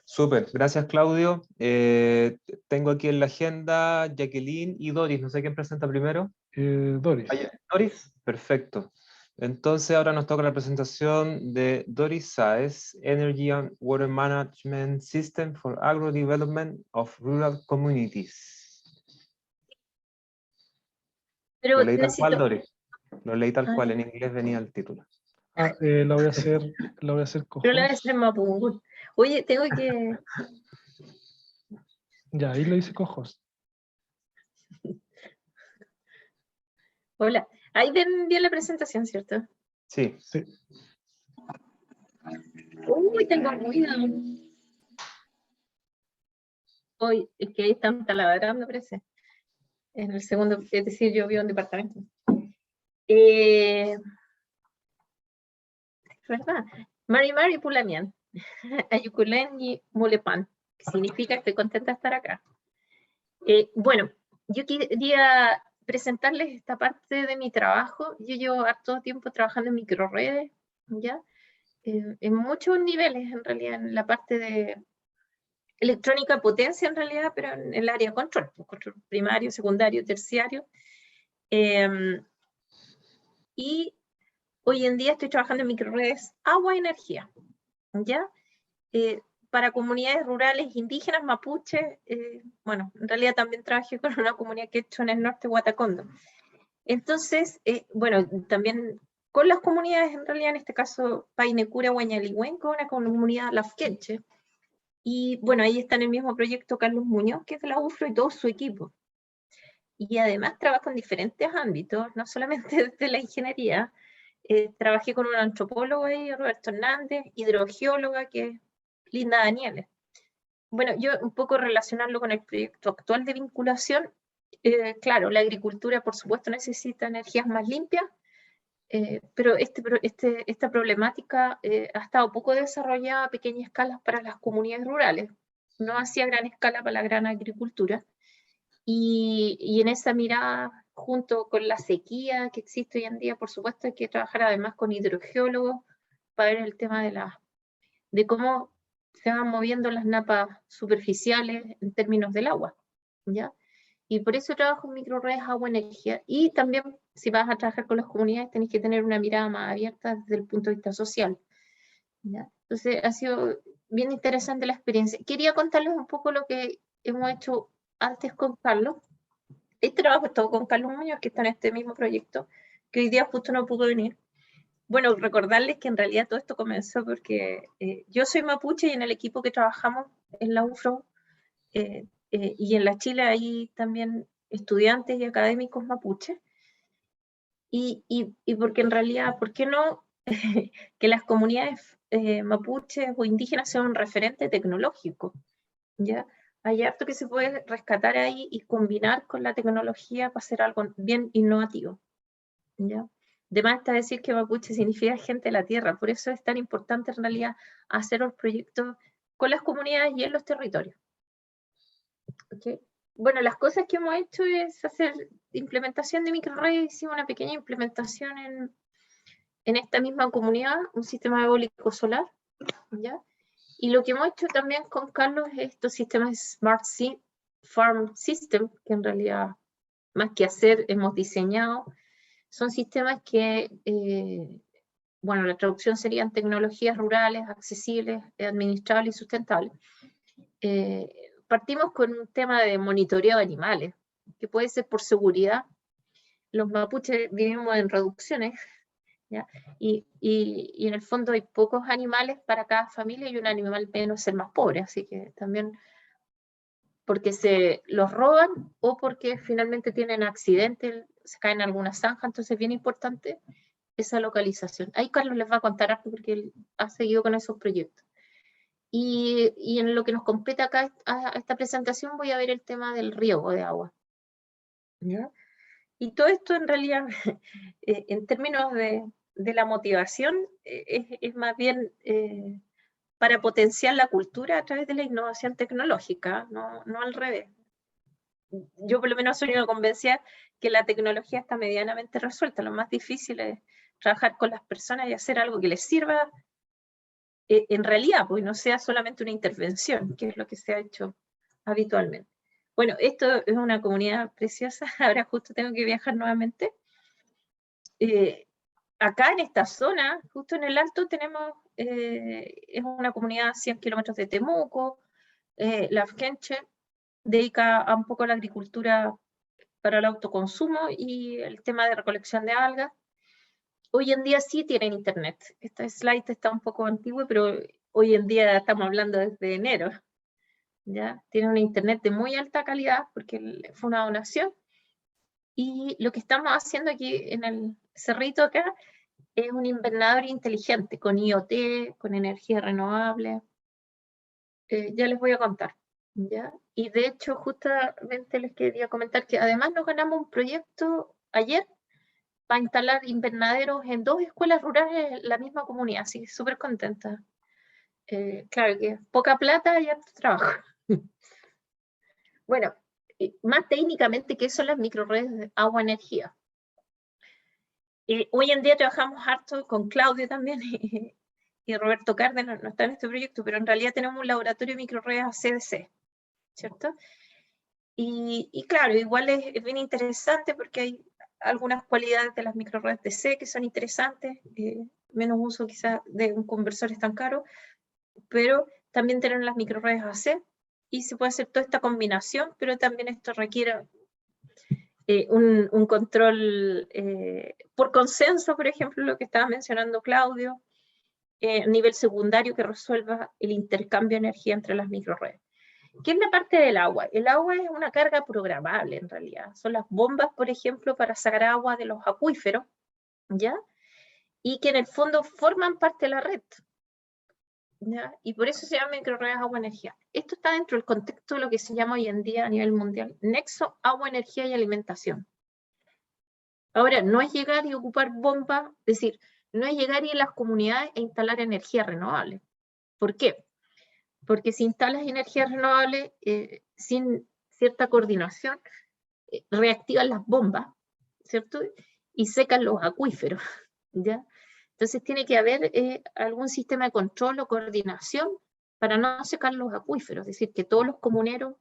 Súper, gracias Claudio. Tengo aquí en la agenda Jacqueline y Doris. No sé quién presenta primero. Doris. Doris, perfecto. Entonces ahora nos toca la presentación de Doris Sáez, Energy and Water Management System for Agro Development of Rural Communities. Pero Lo leí tal cual, necesito... Doris. Lo leí tal Ah, cual, en inglés venía el título. La voy a hacer pero la cojos. vez en Mapudungun. Oye, tengo que... Ya, ahí lo hice cojos. Hola. Ahí ven bien la presentación, ¿cierto? Sí. Sí. Uy, tengo ruido. Hoy, es que ahí están taladrando, parece. En el segundo, es decir, yo vivo en departamento. ¿Verdad? Mari Pulamian. Ayuculen y Mulepan. Que significa estoy contenta de estar acá. Bueno, yo quería presentarles esta parte de mi trabajo. Yo llevo harto tiempo trabajando en microredes, ¿ya? En muchos niveles, en realidad, en la parte de electrónica potencia, en realidad, pero en el área de control primario, secundario, terciario. Y hoy en día estoy trabajando en microredes agua-energía, ¿ya? Para comunidades rurales indígenas, mapuche, bueno, en realidad también trabajé con una comunidad quechua en el norte de Huatacondo. Entonces, bueno, también con las comunidades, en realidad, en este caso, Painecura, Huañalihuenco, una comunidad lafquenche. Y bueno, ahí está en el mismo proyecto Carlos Muñoz, que es de la UFRO, y todo su equipo. Y además trabajo en diferentes ámbitos, no solamente desde la ingeniería. Trabajé con un antropólogo ahí, Roberto Hernández, hidrogeóloga, que es Linda Daniele. Bueno, yo un poco relacionarlo con el proyecto actual de vinculación. Claro, la agricultura, por supuesto, necesita energías más limpias, pero esta problemática ha estado poco desarrollada a pequeña escala para las comunidades rurales, no hacia gran escala para la gran agricultura. Y en esa mirada, junto con la sequía que existe hoy en día, por supuesto, hay que trabajar además con hidrogeólogos para ver el tema de cómo se van moviendo las napas superficiales en términos del agua, ¿ya? Y por eso trabajo en microredes agua-energía. Y también, si vas a trabajar con las comunidades, tenés que tener una mirada más abierta desde el punto de vista social, ¿ya? Entonces, ha sido bien interesante la experiencia. Quería contarles un poco lo que hemos hecho antes con Carlos. Este trabajo es todo con Carlos Muñoz, que está en este mismo proyecto, que hoy día justo no pudo venir. Bueno, recordarles que en realidad todo esto comenzó porque yo soy mapuche y en el equipo que trabajamos en la UFRO y en la Chile hay también estudiantes y académicos mapuches. Y porque en realidad, ¿por qué no que las comunidades mapuches o indígenas sean un referente tecnológico? ¿Ya? Hay harto que se puede rescatar ahí y combinar con la tecnología para hacer algo bien innovativo. ¿Ya? Además está decir que mapuche significa gente de la tierra, por eso es tan importante en realidad hacer los proyectos con las comunidades y en los territorios. ¿Okay? Bueno, las cosas que hemos hecho es hacer implementación de microredes, hicimos una pequeña implementación en esta misma comunidad, un sistema eólico solar, ¿ya? Y lo que hemos hecho también con Carlos es estos sistemas Smart Farm System, que en realidad, más que hacer, hemos diseñado. Son sistemas que, bueno, la traducción serían tecnologías rurales, accesibles, administrables y sustentables. Partimos con un tema de monitoreo de animales, que puede ser por seguridad. Los mapuches vivimos en reducciones, ¿ya? Y en el fondo hay pocos animales para cada familia y un animal menos es el más pobre, así que también porque se los roban o porque finalmente tienen accidentes, se caen en alguna zanja, entonces es bien importante esa localización. Ahí Carlos les va a contar algo porque él ha seguido con esos proyectos. Y en lo que nos compete acá a esta presentación voy a ver el tema del riego de agua. ¿Ya? Y todo esto en realidad, en términos de la motivación, es más bien para potenciar la cultura a través de la innovación tecnológica, no al revés. Yo por lo menos soy una convencida que la tecnología está medianamente resuelta. Lo más difícil es trabajar con las personas y hacer algo que les sirva en realidad, pues no sea solamente una intervención, que es lo que se ha hecho habitualmente. Bueno, esto es una comunidad preciosa, ahora justo tengo que viajar nuevamente. Acá en esta zona, justo en el Alto, tenemos, es una comunidad a 100 kilómetros de Temuco, la Afkenche dedica a un poco a la agricultura para el autoconsumo y el tema de recolección de algas. Hoy en día sí tienen internet. Esta slide está un poco antigua, pero hoy en día estamos hablando desde enero. ¿Ya? Tienen un internet de muy alta calidad porque fue una donación. Y lo que estamos haciendo aquí en el cerrito acá es un invernadero inteligente con IoT, con energía renovable. Ya les voy a contar. ¿Ya? Y de hecho, justamente les quería comentar que además nos ganamos un proyecto ayer para instalar invernaderos en 2 escuelas rurales en la misma comunidad, así que súper contenta. Claro que poca plata y harto trabajo. Bueno, más técnicamente, ¿qué son las microredes de agua-energía? Hoy en día trabajamos harto con Claudio también y Roberto Cárdenas, no está en este proyecto, pero en realidad tenemos un laboratorio de microredes ACDC, ¿cierto? Y claro, igual es bien interesante porque hay algunas cualidades de las microredes DC que son interesantes, menos uso quizás de un conversor es tan caro, pero también tenemos las microredes AC y se puede hacer toda esta combinación, pero también esto requiere un control por consenso, por ejemplo, lo que estaba mencionando Claudio, a nivel secundario que resuelva el intercambio de energía entre las microredes. ¿Qué es la parte del agua? El agua es una carga programable en realidad. Son las bombas, por ejemplo, para sacar agua de los acuíferos, ¿ya? Y que en el fondo forman parte de la red, ¿ya? Y por eso se llama microredes agua-energía. Esto está dentro del contexto de lo que se llama hoy en día a nivel mundial nexo agua, energía y alimentación. Ahora, no es llegar y ocupar bombas, es decir, no es llegar y en las comunidades e instalar energía renovable. ¿Por qué? Porque si instalas energía renovable sin cierta coordinación, reactivan las bombas, ¿cierto? Y secan los acuíferos, ¿ya? Entonces tiene que haber algún sistema de control o coordinación para no secar los acuíferos, es decir, que todos los comuneros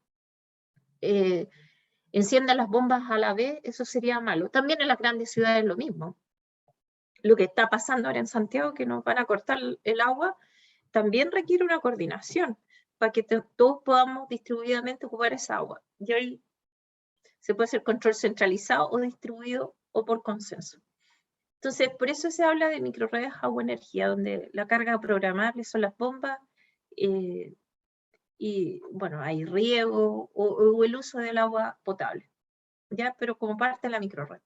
enciendan las bombas a la vez, eso sería malo. También en las grandes ciudades lo mismo. Lo que está pasando ahora en Santiago, que nos van a cortar el agua, también requiere una coordinación para que todos podamos distribuidamente ocupar esa agua. Y ahí se puede hacer control centralizado o distribuido o por consenso. Entonces, por eso se habla de microredes agua-energía, donde la carga programable son las bombas, y bueno, hay riego o el uso del agua potable, ¿ya? Pero como parte de la microred.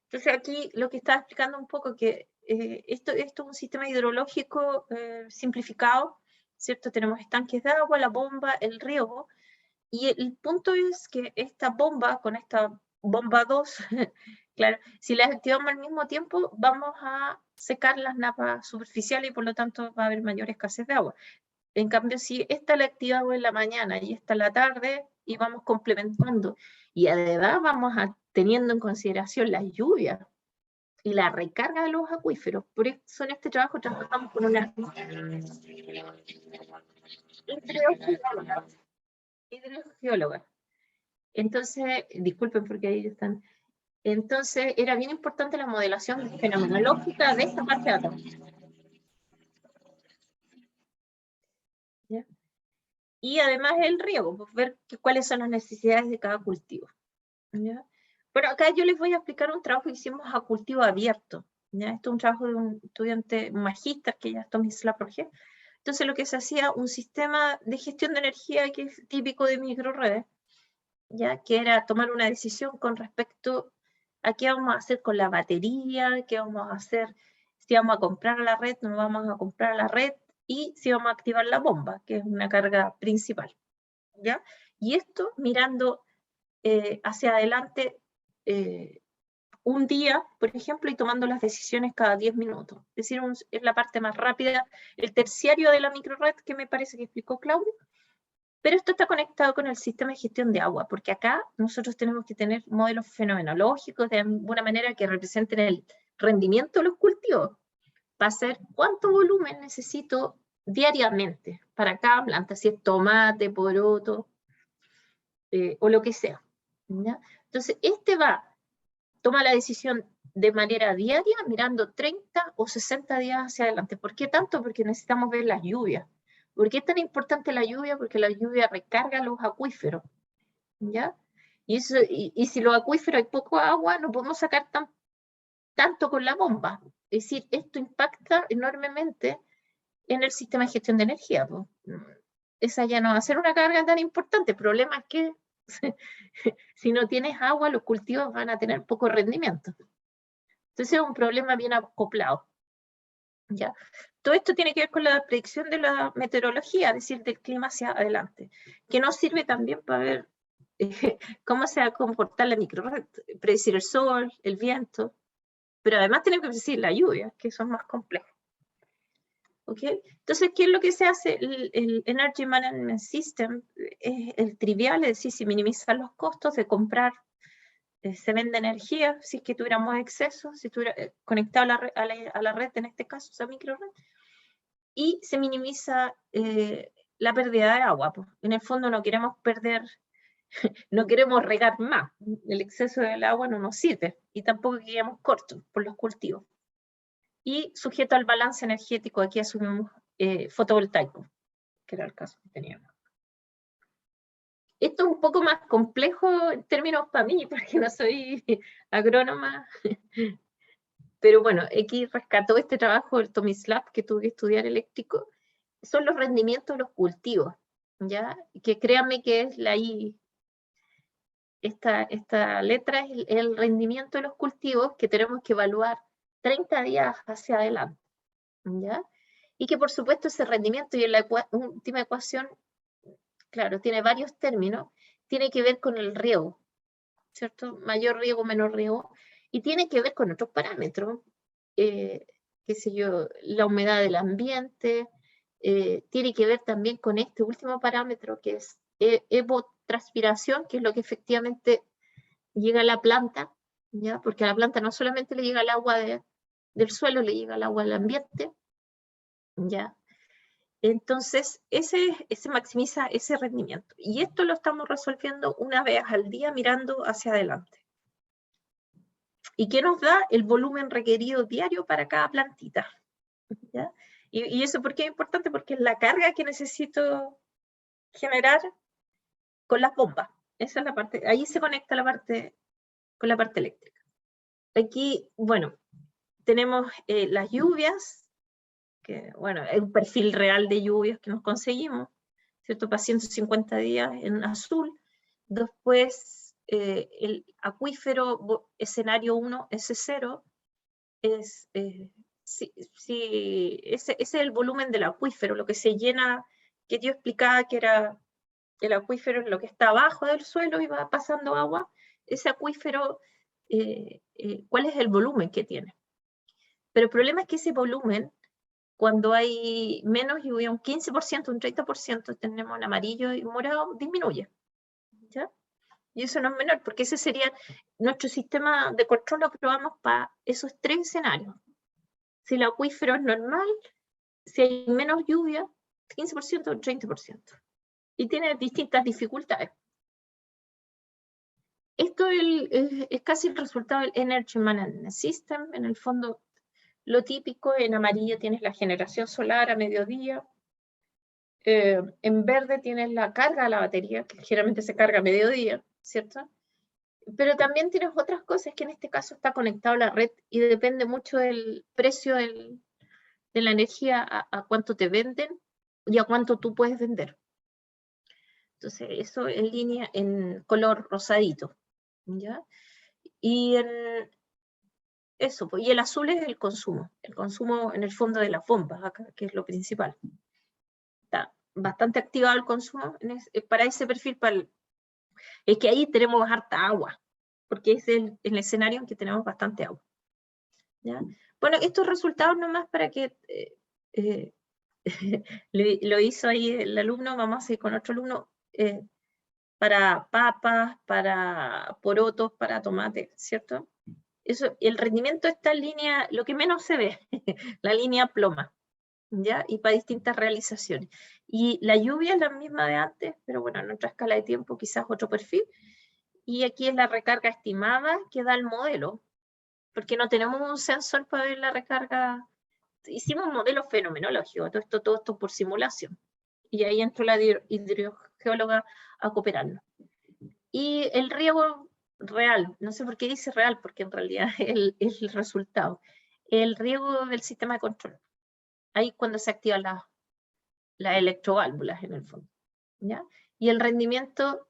Entonces aquí lo que estaba explicando un poco que esto es un sistema hidrológico simplificado, ¿cierto? Tenemos estanques de agua, la bomba, el riego, y el punto es que esta bomba, con esta bomba 2, claro, si las activamos al mismo tiempo, vamos a secar las napas superficiales y por lo tanto va a haber mayor escasez de agua. En cambio, si esta la activamos en la mañana y esta en la tarde, y vamos complementando, y además vamos teniendo en consideración las lluvias y la recarga de los acuíferos. Por eso en este trabajo trabajamos con una hidrogeóloga. Entonces, disculpen porque ahí están. Entonces, era bien importante la modelación fenomenológica de esta parte de atrás. ¿Ya? Y además el riego, pues ver cuáles son las necesidades de cada cultivo. ¿Ya? Bueno, acá yo les voy a explicar un trabajo que hicimos a cultivo abierto. ¿Ya? Esto es un trabajo de un estudiante, un magíster que ya es Tomislav Roger. Entonces lo que se hacía, un sistema de gestión de energía que es típico de microredes, ¿ya? Que era tomar una decisión con respecto a qué vamos a hacer con la batería, qué vamos a hacer, si vamos a comprar a la red, no vamos a comprar a la red, y si vamos a activar la bomba, que es una carga principal. ¿Ya? Y esto mirando hacia adelante un día, por ejemplo, y tomando las decisiones cada 10 minutos. Es decir, es la parte más rápida, el terciario de la microred que me parece que explicó Claudio, pero esto está conectado con el sistema de gestión de agua, porque acá nosotros tenemos que tener modelos fenomenológicos de alguna manera que representen el rendimiento de los cultivos, para saber cuánto volumen necesito diariamente para cada planta, si es tomate, poroto, o lo que sea. ¿Ya? Entonces, toma la decisión de manera diaria, mirando 30 o 60 días hacia adelante. ¿Por qué tanto? Porque necesitamos ver las lluvias. ¿Por qué es tan importante la lluvia? Porque la lluvia recarga los acuíferos. ¿Ya? Y si los acuíferos hay poco agua, no podemos sacar tanto con la bomba. Es decir, esto impacta enormemente en el sistema de gestión de energía. Pues. Esa ya no va a ser una carga tan importante. El problema es que si no tienes agua, los cultivos van a tener poco rendimiento. Entonces es un problema bien acoplado. ¿Ya? Todo esto tiene que ver con la predicción de la meteorología, es decir, del clima hacia adelante, que nos sirve también para ver cómo se va a comportar la microred, predecir el sol, el viento, pero además tenemos que predecir la lluvia, que son más complejos. ¿Okay? Entonces, ¿qué es lo que se hace? El Energy Management System es el trivial, es decir, si minimizar los costos de comprar, se vende energía, si es que tuviéramos exceso, si estuviera conectado a la red, en este caso, esa microred, y se minimiza la pérdida de agua. Pues. En el fondo no queremos no queremos regar más, el exceso del agua no nos sirve, y tampoco queremos cortos por los cultivos. Y sujeto al balance energético, aquí asumimos fotovoltaico, que era el caso que teníamos. Esto es un poco más complejo en términos para mí, porque no soy agrónoma, pero bueno, aquí rescató este trabajo del Tomislav, que tuve que estudiar eléctrico, son los rendimientos de los cultivos, ¿ya? Que créanme que es esta letra es el rendimiento de los cultivos que tenemos que evaluar 30 días hacia adelante, ¿ya? Y que por supuesto ese rendimiento, y en la última ecuación, claro, tiene varios términos, tiene que ver con el riego, ¿cierto? Mayor riego, menor riego, y tiene que ver con otros parámetros, qué sé yo, la humedad del ambiente, tiene que ver también con este último parámetro que es evotranspiración, que es lo que efectivamente llega a la planta, ¿ya? Porque a la planta no solamente le llega el agua del suelo, le llega el agua del ambiente, ¿ya? Entonces, ese maximiza ese rendimiento. Y esto lo estamos resolviendo una vez al día mirando hacia adelante. ¿Y qué nos da? El volumen requerido diario para cada plantita. ¿Ya? ¿Y eso por qué es importante? Porque es la carga que necesito generar con las bombas. Esa es la parte, ahí se conecta la parte con la parte eléctrica. Aquí, bueno, tenemos las lluvias, que bueno, es un perfil real de lluvias que nos conseguimos, ¿cierto? Para 150 días en azul. Después, el acuífero escenario 1, S0, es, ese es el volumen del acuífero, lo que se llena, que yo explicaba que era el acuífero, lo que está abajo del suelo y va pasando agua. Ese acuífero, ¿cuál es el volumen que tiene? Pero el problema es que ese volumen, cuando hay menos lluvia, un 15%, un 30%, tenemos en amarillo y morado, disminuye, ¿ya? Y eso no es menor, porque ese sería nuestro sistema de control, lo probamos para esos 3 escenarios. Si el acuífero es normal, si hay menos lluvia, 15% o 30%. Y tiene distintas dificultades. Esto es casi el resultado del Energy Management System. En el fondo, lo típico, en amarillo tienes la generación solar a mediodía. En verde tienes la carga de la batería, que generalmente se carga a mediodía, ¿cierto? Pero también tienes otras cosas que en este caso está conectado a la red y depende mucho del precio de la energía, a cuánto te venden y a cuánto tú puedes vender. Entonces, eso en línea, en color rosadito, ¿ya? Y eso, pues, y el azul es el consumo en el fondo de las bombas, acá, que es lo principal. Está bastante activado el consumo para ese perfil, es que ahí tenemos harta agua, porque es el escenario en que tenemos bastante agua, ¿ya? Bueno, estos resultados nomás para que lo hizo ahí el alumno, vamos a ir con otro alumno, para papas, para porotos, para tomates, ¿cierto? Eso, el rendimiento está en línea, lo que menos se ve, la línea ploma, ¿ya? Y para distintas realizaciones. Y la lluvia es la misma de antes, pero bueno, en otra escala de tiempo quizás otro perfil. Y aquí es la recarga estimada que da el modelo, porque no tenemos un sensor para ver la recarga. Hicimos un modelo fenomenológico, todo esto por simulación. Y ahí entró la hidrogeóloga a cooperarnos. Y el riego real, no sé por qué dice real, porque en realidad es el resultado. El riego del sistema de control. Ahí cuando se activan las electroválvulas en el fondo, ¿ya? Y el rendimiento,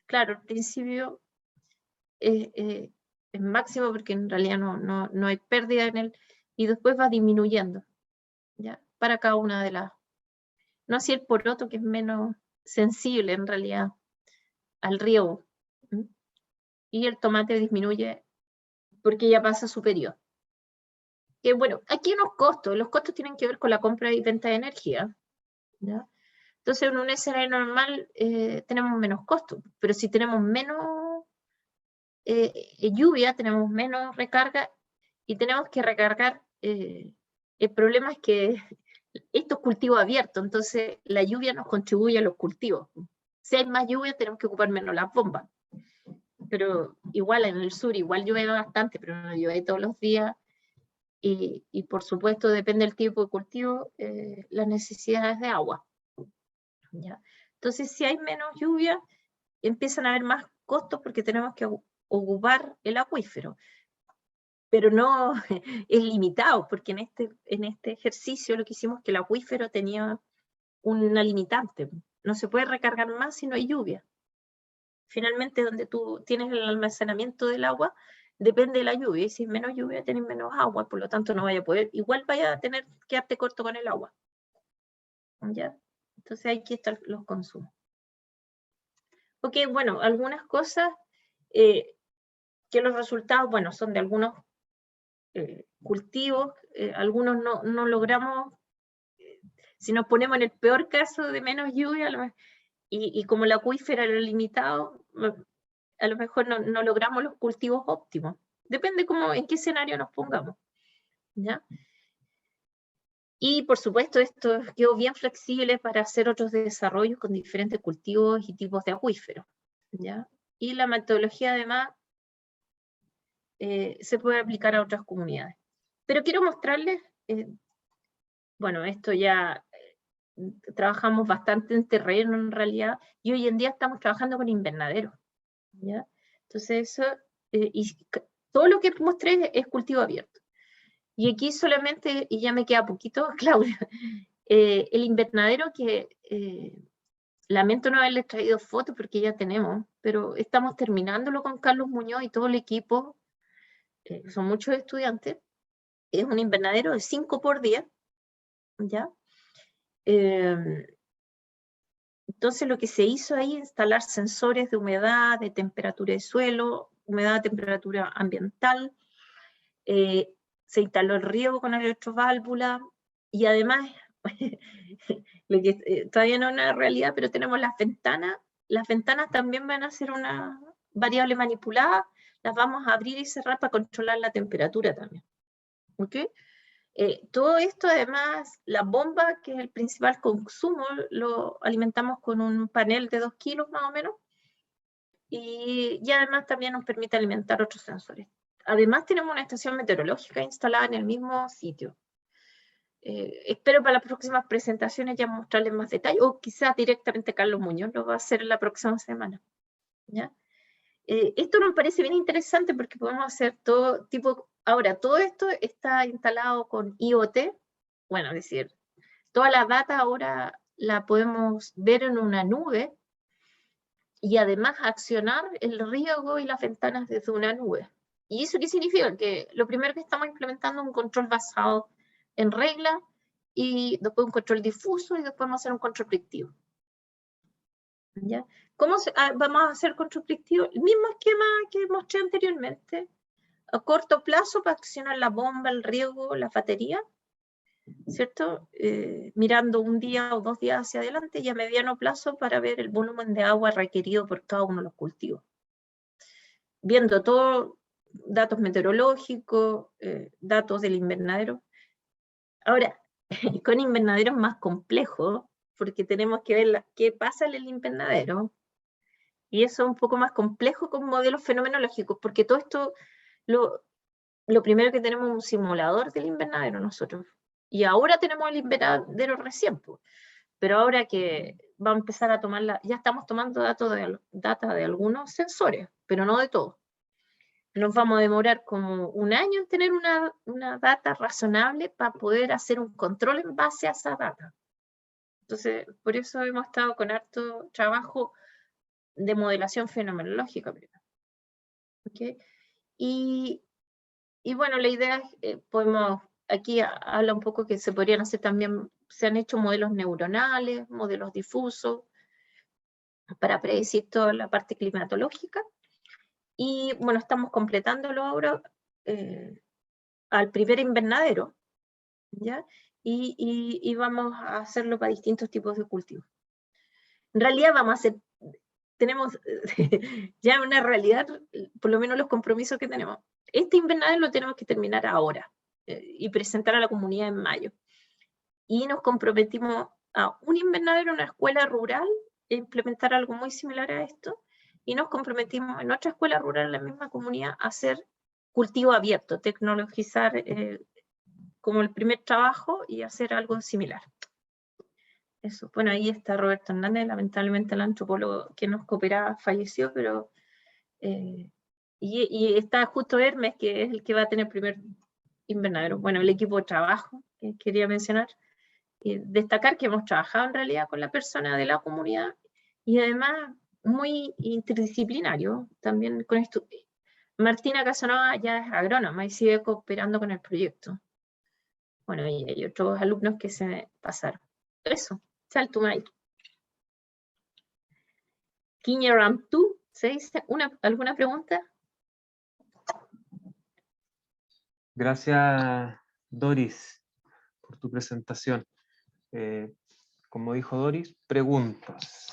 claro, al principio es máximo porque en realidad no hay pérdida en él, y después va disminuyendo, ¿ya? Para cada una de las... No así el poroto, que es menos sensible en realidad al riego. Y el tomate disminuye porque ya pasa su periodo. Que bueno, aquí hay unos costos. Los costos tienen que ver con la compra y venta de energía, ¿ya? Entonces, en un escenario normal tenemos menos costos, pero si tenemos menos lluvia, tenemos menos recarga y tenemos que recargar. El problema es que esto es cultivo abierto, entonces la lluvia nos contribuye a los cultivos. Si hay más lluvia, tenemos que ocupar menos las bombas. Pero igual en el sur, igual llueve bastante, pero no llueve todos los días. Y por supuesto, depende del tipo de cultivo, las necesidades de agua, ¿ya? Entonces, si hay menos lluvia, empiezan a haber más costos porque tenemos que ocupar el acuífero. Pero no es limitado, porque en este ejercicio lo que hicimos es que el acuífero tenía una limitante. No se puede recargar más si no hay lluvia. Finalmente, donde tú tienes el almacenamiento del agua, depende de la lluvia, y si es menos lluvia, tienes menos agua, por lo tanto no vaya a poder, igual vaya a tener que quedarte corto con el agua, ¿ya? Entonces aquí están los consumos. Ok, bueno, algunas cosas que los resultados, bueno, son de algunos cultivos, algunos no logramos, si nos ponemos en el peor caso de menos lluvia, y como el acuífero era limitado, a lo mejor no logramos los cultivos óptimos. Depende en qué escenario nos pongamos, ¿ya? Y por supuesto esto quedó bien flexible para hacer otros desarrollos con diferentes cultivos y tipos de acuíferos, ¿ya? Y la metodología además se puede aplicar a otras comunidades. Pero quiero mostrarles, bueno, esto ya trabajamos bastante en terreno en realidad, y hoy en día estamos trabajando con invernaderos, ¿ya? Entonces eso, y todo lo que mostré es cultivo abierto. Y aquí solamente, y ya me queda poquito, Claudia, el invernadero que lamento no haberles traído fotos porque ya tenemos, pero estamos terminándolo con Carlos Muñoz y todo el equipo, son muchos estudiantes. Es un invernadero de 5 por día, ¿ya? Entonces lo que se hizo ahí es instalar sensores de humedad, de temperatura de suelo, humedad, temperatura ambiental, se instaló el riego con electroválvula, y además, lo que todavía no es una realidad, pero tenemos las ventanas también van a ser una variable manipulada, las vamos a abrir y cerrar para controlar la temperatura también. ¿Ok? Todo esto, además, la bomba, que es el principal consumo, lo alimentamos con un panel de 2 kilos más o menos, y además también nos permite alimentar otros sensores. Además tenemos una estación meteorológica instalada en el mismo sitio. Espero para las próximas presentaciones ya mostrarles más detalle, o quizás directamente Carlos Muñoz lo va a hacer la próxima semana, ¿ya? Esto nos parece bien interesante porque podemos hacer todo tipo. Ahora, todo esto está instalado con IoT, bueno, es decir, toda la data ahora la podemos ver en una nube, y además accionar el riego y las ventanas desde una nube. ¿Y eso qué significa? Que lo primero que estamos implementando es un control basado en reglas, y después un control difuso, y después vamos a hacer un control predictivo. ¿Ya? ¿Cómo vamos a hacer control predictivo? El mismo esquema que mostré anteriormente. A corto plazo para accionar la bomba, el riego, la batería, ¿cierto? Mirando un día o 2 días hacia adelante, y a mediano plazo para ver el volumen de agua requerido por cada uno de los cultivos. Viendo todo, datos meteorológicos, datos del invernadero. Ahora, con invernaderos más complejos, porque tenemos que ver qué pasa en el invernadero, y eso es un poco más complejo con modelos fenomenológicos, porque todo esto, lo primero que tenemos es un simulador del invernadero nosotros, y ahora tenemos el invernadero recién, pero ahora que va a empezar a tomar ya estamos tomando data de algunos sensores, pero no de todos. Nos vamos a demorar como un año en tener una data razonable para poder hacer un control en base a esa data. Entonces, por eso hemos estado con harto trabajo de modelación fenomenológica. ¿Okay? Y bueno, la idea es, aquí habla un poco que se podrían hacer también, se han hecho modelos neuronales, modelos difusos, para predecir toda la parte climatológica. Y bueno, estamos completándolo ahora al primer invernadero, ¿ya? Y vamos a hacerlo para distintos tipos de cultivos. En realidad tenemos ya una realidad, por lo menos los compromisos que tenemos. Este invernadero lo tenemos que terminar ahora y presentar a la comunidad en mayo. Y nos comprometimos a un invernadero en una escuela rural, e implementar algo muy similar a esto, y nos comprometimos en otra escuela rural en la misma comunidad a hacer cultivo abierto, tecnologizar como el primer trabajo y hacer algo similar. Eso. Bueno, ahí está Roberto Hernández, lamentablemente el antropólogo que nos cooperaba falleció, pero y está justo Hermes, que es el que va a tener el primer invernadero. Bueno, el equipo de trabajo que quería mencionar, destacar que hemos trabajado en realidad con la persona de la comunidad, y además muy interdisciplinario también con esto. Martina Casanova ya es agrónoma y sigue cooperando con el proyecto. Bueno, y hay otros alumnos que se pasaron. Eso, Saltumay. Kiñeramtu, ¿se dice? ¿Alguna pregunta? Gracias, Doris, por tu presentación. Como dijo Doris, preguntas.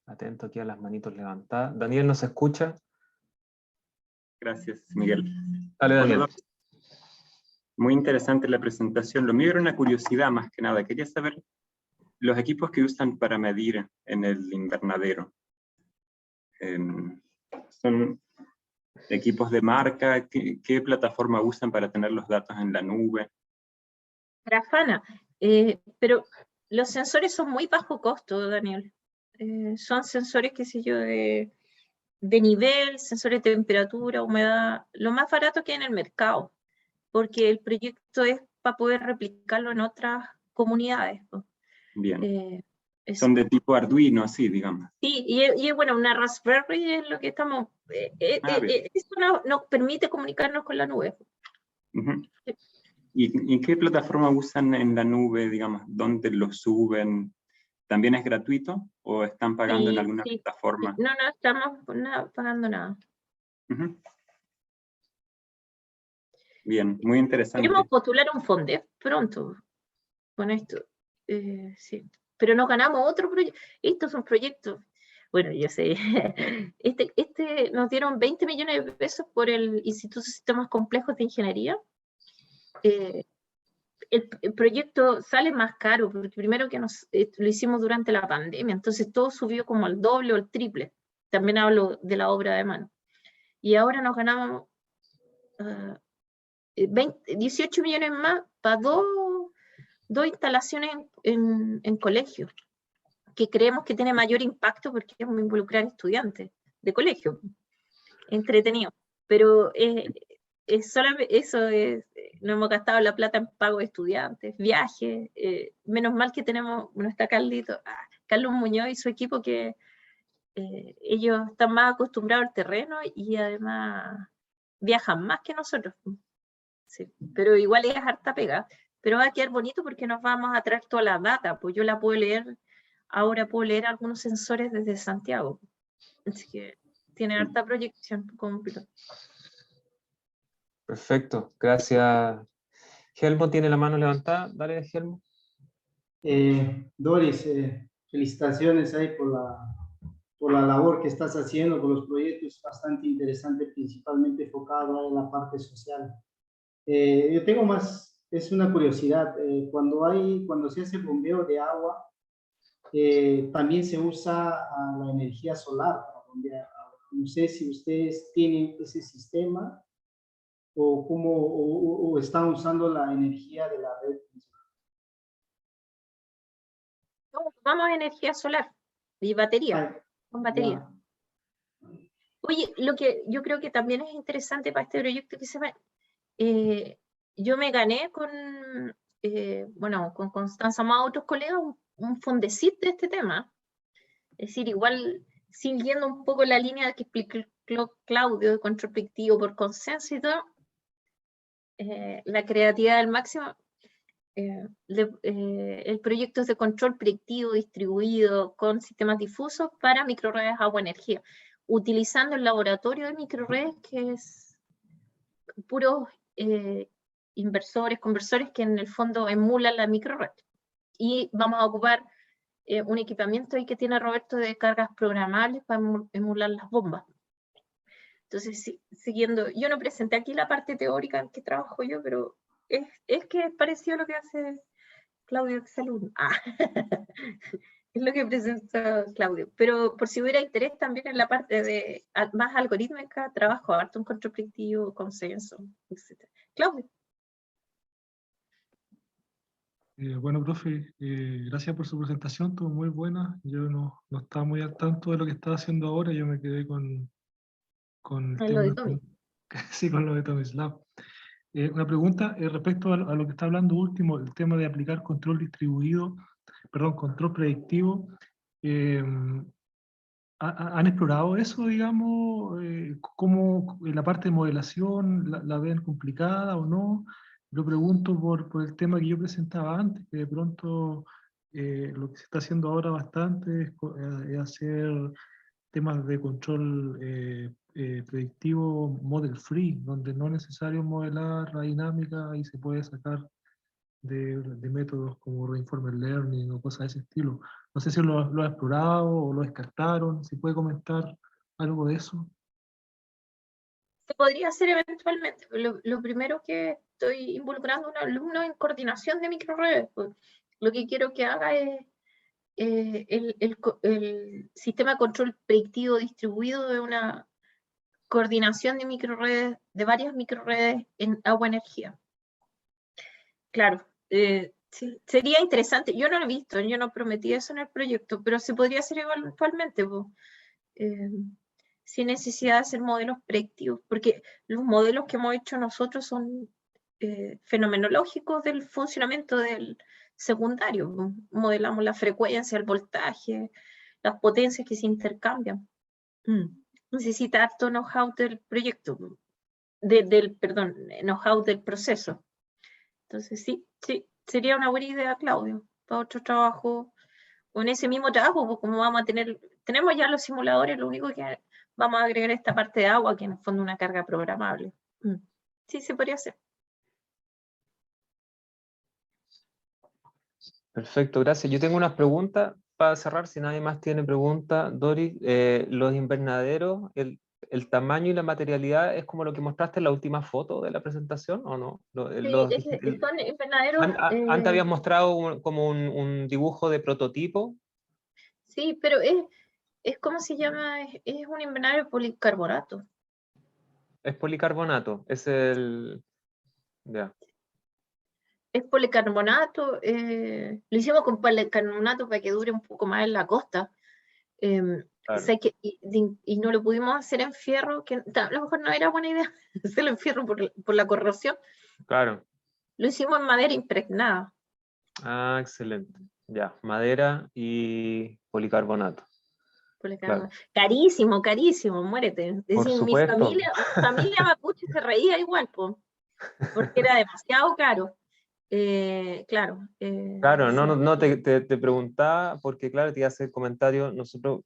Atento aquí a las manitos levantadas. Daniel, ¿nos escucha? Gracias, Miguel. Dale, Daniel. Bueno, muy interesante la presentación. Lo mío era una curiosidad más que nada. Quería saber los equipos que usan para medir en el invernadero. ¿Son equipos de marca? ¿Qué plataforma usan para tener los datos en la nube? Grafana, pero los sensores son muy bajo costo, Daniel. Son sensores, qué sé yo, de nivel, sensores de temperatura, humedad, lo más barato que hay en el mercado, porque el proyecto es para poder replicarlo en otras comunidades. Pues. Bien. Son de tipo Arduino, así, digamos. Sí, y bueno, una Raspberry es lo que estamos... esto nos permite comunicarnos con la nube. Uh-huh. ¿Y en qué plataforma usan en la nube, digamos? ¿Dónde lo suben? ¿También es gratuito o están pagando en alguna plataforma? No estamos pagando nada. Uh-huh. Bien, muy interesante. Queremos postular un FONDEF pronto con esto. Sí. Pero nos ganamos otro proyecto. Estos son proyectos. Bueno, yo sé. Este nos dieron 20 millones de pesos por el Instituto de Sistemas Complejos de Ingeniería. El proyecto sale más caro, porque primero que lo hicimos durante la pandemia, entonces todo subió como al doble o al triple. También hablo de la obra de mano. Y ahora nos ganamos 18 millones más para dos instalaciones en colegios, que creemos que tiene mayor impacto porque es involucrar estudiantes de colegio. Entretenido. Pero solamente eso, no hemos gastado la plata en pago de estudiantes, viajes. Menos mal que tenemos, bueno, está Carlos Muñoz y su equipo, que ellos están más acostumbrados al terreno y además viajan más que nosotros. Sí, pero igual es harta pega. Pero va a quedar bonito porque nos vamos a traer toda la data, pues yo la puedo leer, ahora puedo leer algunos sensores desde Santiago. Así que tiene harta proyección como piloto. Perfecto, gracias. Helmo tiene la mano levantada. Dale, Helmo. Doris, felicitaciones ahí por la labor que estás haciendo, por los proyectos bastante interesantes, principalmente enfocado en la parte social. Yo tengo es una curiosidad, cuando se hace bombeo de agua, también se usa la energía solar para bombear agua. No sé si ustedes tienen ese sistema o están usando la energía de la red. Vamos a energía solar y batería, con batería. Ya. Oye, lo que yo creo que también es interesante para este proyecto yo me gané con Constanza más otros colegas un fondecit de este tema. Es decir, igual siguiendo un poco la línea que explicó Claudio de control predictivo por consenso y todo, la creatividad del máximo. El proyecto es de control predictivo distribuido con sistemas difusos para microredes agua-energía, utilizando el laboratorio de microredes, que es puros conversores que en el fondo emulan la microred. Y vamos a ocupar un equipamiento ahí que tiene Roberto de cargas programables para emular las bombas. Entonces, siguiendo, yo no presenté aquí la parte teórica en que trabajo yo, pero es que es parecido a lo que hace Claudio exalumno. Es lo que presenta Claudio. Pero por si hubiera interés también en la parte de más algorítmica, trabajo harto en control predictivo, consenso, etc. Claudio. Bueno, profe, gracias por su presentación, estuvo muy buena. Yo no estaba muy al tanto de lo que estaba haciendo ahora, yo me quedé con el tema, Lo de Tommy. sí, con lo de Tommy's Lab. Una pregunta respecto a lo que está hablando último, el tema de aplicar control predictivo. ¿Han explorado eso, digamos? ¿Cómo la parte de modelación la ven complicada o no? Lo pregunto por el tema que yo presentaba antes, que de pronto lo que se está haciendo ahora bastante es hacer temas de control predictivo model free, donde no es necesario modelar la dinámica y se puede sacar de métodos como reinforcement learning o cosas de ese estilo. No sé si lo ha explorado o lo descartaron, si puede comentar algo de eso. Se podría hacer eventualmente. Lo primero que estoy involucrando a un alumno en coordinación de microredes. Pues, lo que quiero que haga es el sistema de control predictivo distribuido de una coordinación de microredes, de varias microredes en agua-energía. Claro, Sí, sería interesante. Yo no lo he visto, yo no prometí eso en el proyecto, pero se podría hacer eventualmente, po. Sin necesidad de hacer modelos predictivos, porque los modelos que hemos hecho nosotros son fenomenológicos del funcionamiento del secundario, po. Modelamos la frecuencia, el voltaje, las potencias que se intercambian. Necesita harto know-how del proyecto, po. Perdón, know-how del proceso. Entonces sí, sería una buena idea, Claudio, para otro trabajo, o en ese mismo trabajo, pues como vamos a tenemos ya los simuladores, lo único que vamos a agregar esta parte de agua, que en el fondo es una carga programable. Sí, se podría hacer. Perfecto, gracias. Yo tengo unas preguntas para cerrar, si nadie más tiene preguntas. Doris, los invernaderos, el tamaño y la materialidad es como lo que mostraste en la última foto de la presentación, ¿o no? Sí, son invernaderos. Antes habías mostrado como un dibujo de prototipo. Sí, pero ¿cómo se llama? Es un invernadero de policarbonato. Es policarbonato, es el... Ya. Es policarbonato, lo hicimos con policarbonato para que dure un poco más en la costa. Claro. Sé que, y no lo pudimos hacer en fierro, que a lo mejor no era buena idea hacerlo en fierro por la corrosión. Claro. Lo hicimos en madera impregnada. Ah, excelente. Ya, madera y policarbonato. Claro. Carísimo, carísimo, muérete. Es Por decir, mi supuesto. familia mapuche se reía igual, porque era demasiado caro. Claro. Claro, no sí. te preguntaba porque, claro, te iba a hacer comentario. Nosotros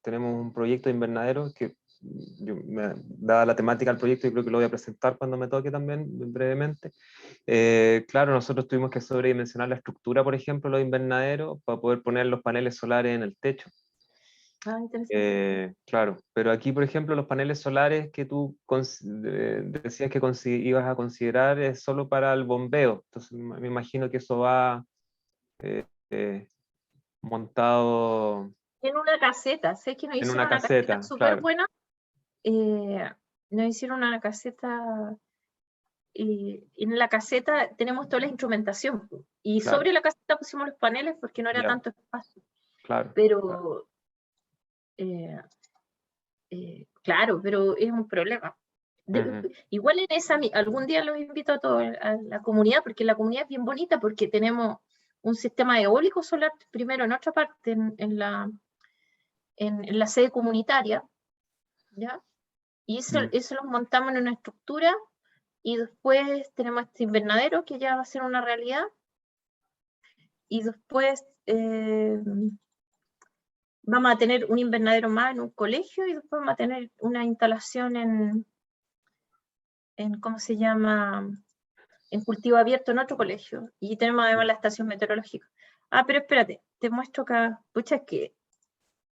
tenemos un proyecto de invernadero que dada la temática del proyecto, y creo que lo voy a presentar cuando me toque también brevemente. Claro, nosotros tuvimos que sobredimensionar la estructura, por ejemplo, los invernaderos, para poder poner los paneles solares en el techo. Ah, interesante. Claro, pero aquí, por ejemplo, los paneles solares que tú decías que ibas a considerar es solo para el bombeo. Entonces, me imagino que eso va montado En una caseta, sé que nos en hicieron una una caseta caseta, súper claro. buena. Nos hicieron una caseta. Y en la caseta tenemos toda la instrumentación. Y Claro. sobre la caseta pusimos los paneles porque no era Ya. tanto espacio. Claro. Pero, claro, pero es un problema. Igual en esa, algún día los invito a todos, a la comunidad, porque la comunidad es bien bonita, porque tenemos un sistema eólico solar primero en otra parte, en la sede comunitaria, ¿ya? Y eso lo montamos en una estructura, y después tenemos este invernadero que ya va a ser una realidad, y después vamos a tener un invernadero más en un colegio, y después vamos a tener una instalación en ¿cómo se llama? En cultivo abierto en otro colegio. Y tenemos además la estación meteorológica. Ah, pero espérate, te muestro acá. Pucha, es que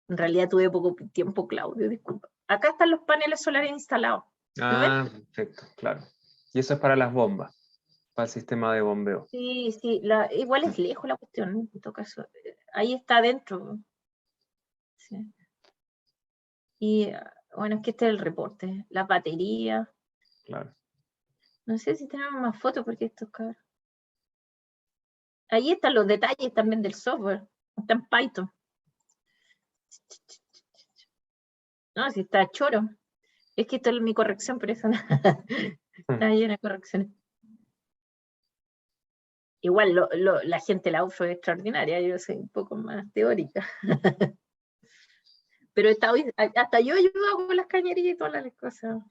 en realidad tuve poco tiempo, Claudio, disculpa. Acá están los paneles solares instalados. ¿Lo ven? Perfecto, claro. Y eso es para las bombas, para el sistema de bombeo. Sí, igual es lejos la cuestión, ¿no? En todo caso. Ahí está adentro. Sí. Y bueno, es que este es el reporte. Las baterías. Claro. No sé si tenemos más fotos porque esto es caro. Ahí están los detalles también del software. Está en Python. No, si está choro. Es que esto es mi corrección, pero eso no. Está llena de correcciones. Igual la gente de la UFRO es extraordinaria, yo soy un poco más teórica. Pero hasta yo ayudo con las cañerías y todas las cosas.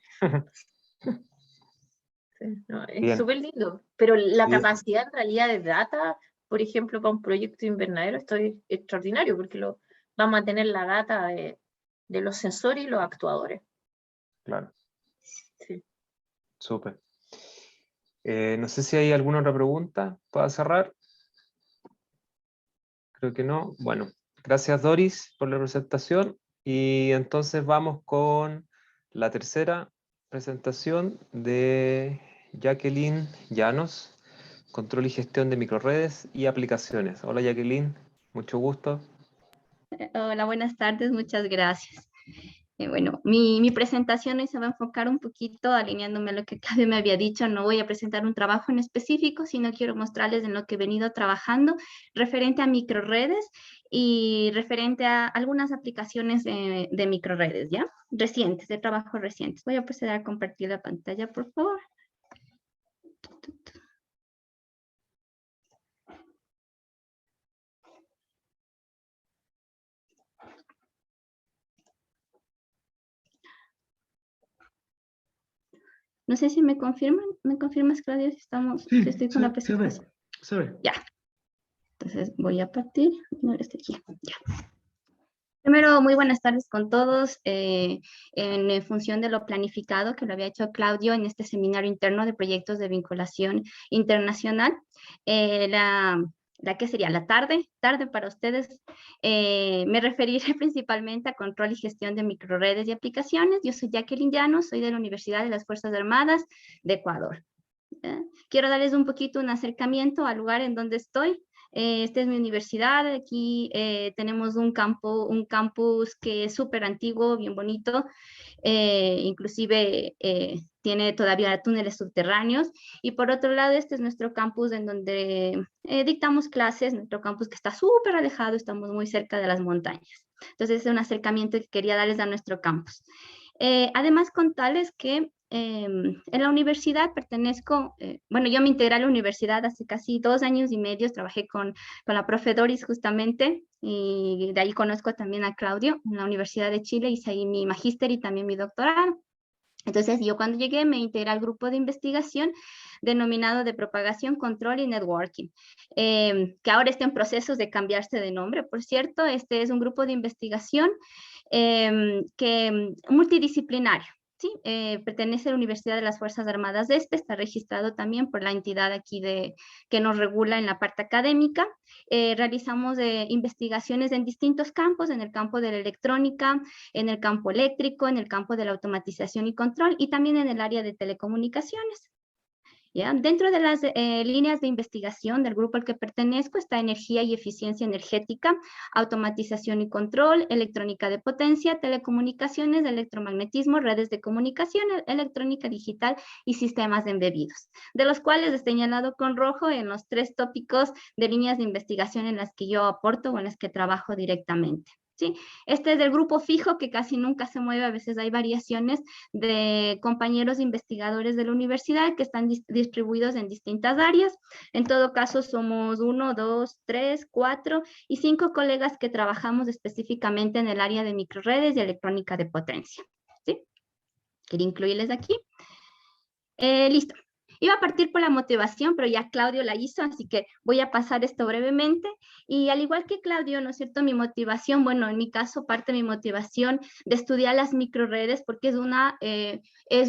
Sí, no, es súper lindo. Pero la capacidad en realidad de data, por ejemplo, para un proyecto invernadero, esto es extraordinario, porque vamos a tener la data de los sensores y los actuadores. Claro. Sí. Súper. No sé si hay alguna otra pregunta para cerrar. Creo que no. Bueno, gracias Doris por la presentación. Y entonces vamos con la tercera presentación de Jacqueline Llanos, control y gestión de microredes y aplicaciones. Hola Jacqueline, mucho gusto. Hola, buenas tardes, muchas gracias. Bueno, mi presentación hoy se va a enfocar un poquito alineándome a lo que Claudio me había dicho. No voy a presentar un trabajo en específico, sino quiero mostrarles en lo que he venido trabajando referente a microredes y referente a algunas aplicaciones de microredes, ¿ya? Recientes, de trabajos recientes. Voy a proceder a compartir la pantalla, por favor. No sé si me confirman. ¿Me confirmas, Claudio, si si estoy con la presentación? Se ve. Ya. Entonces voy a partir. No, este aquí. Ya. Primero, muy buenas tardes con todos. En función de lo planificado que lo había hecho Claudio en este seminario interno de proyectos de vinculación internacional, ¿qué sería? La tarde para ustedes. Me referiré principalmente a control y gestión de microredes y aplicaciones. Yo soy Jacqueline Llanos, soy de la Universidad de las Fuerzas Armadas de Ecuador. Quiero darles un poquito un acercamiento al lugar en donde estoy. Esta es mi universidad. Aquí tenemos un campus que es súper antiguo, bien bonito. Inclusive tiene todavía túneles subterráneos. Y por otro lado, este es nuestro campus en donde dictamos clases, nuestro campus que está súper alejado, estamos muy cerca de las montañas. Entonces es un acercamiento que quería darles a nuestro campus. Además, contarles que en la universidad pertenezco, bueno, yo me integré a la universidad hace casi 2 años y medio, trabajé con la profe Doris justamente, y de ahí conozco también a Claudio, en la Universidad de Chile, hice ahí mi magíster y también mi doctorado. Entonces, yo cuando llegué me integré al grupo de investigación denominado de propagación, control y networking, que ahora está en procesos de cambiarse de nombre, por cierto. Este es un grupo de investigación multidisciplinario. Sí, pertenece a la Universidad de las Fuerzas Armadas está registrado también por la entidad aquí que nos regula en la parte académica. Realizamos investigaciones en distintos campos, en el campo de la electrónica, en el campo eléctrico, en el campo de la automatización y control, y también en el área de telecomunicaciones. ¿Ya? Dentro de las líneas de investigación del grupo al que pertenezco está energía y eficiencia energética, automatización y control, electrónica de potencia, telecomunicaciones, electromagnetismo, redes de comunicación, electrónica digital y sistemas de embebidos, de los cuales he señalado con rojo en los 3 tópicos de líneas de investigación en las que yo aporto o en las que trabajo directamente. ¿Sí? Este es del grupo fijo que casi nunca se mueve, a veces hay variaciones de compañeros investigadores de la universidad que están distribuidos en distintas áreas. En todo caso somos 1, 2, 3, 4 y 5 colegas que trabajamos específicamente en el área de microredes y electrónica de potencia. ¿Sí? Quería incluirles aquí. Listo. Iba a partir por la motivación, pero ya Claudio la hizo, así que voy a pasar esto brevemente. Y al igual que Claudio, ¿no es cierto? Mi motivación, bueno, en mi caso parte de mi motivación de estudiar las microredes porque es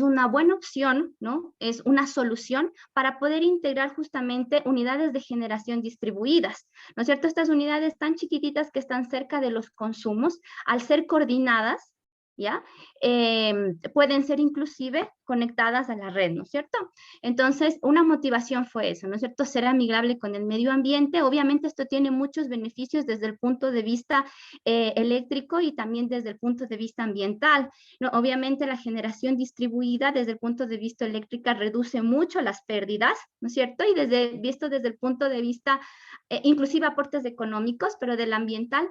una buena opción, ¿no? Es una solución para poder integrar justamente unidades de generación distribuidas, ¿no es cierto? Estas unidades tan chiquititas que están cerca de los consumos, al ser coordinadas, ¿ya? Pueden ser inclusive conectadas a la red, ¿no es cierto? Entonces, una motivación fue eso, ¿no es cierto? Ser amigable con el medio ambiente. Obviamente esto tiene muchos beneficios desde el punto de vista eléctrico y también desde el punto de vista ambiental, ¿no? Obviamente la generación distribuida desde el punto de vista eléctrico reduce mucho las pérdidas, ¿no es cierto? Y visto desde el punto de vista, inclusive aportes económicos, pero del ambiental,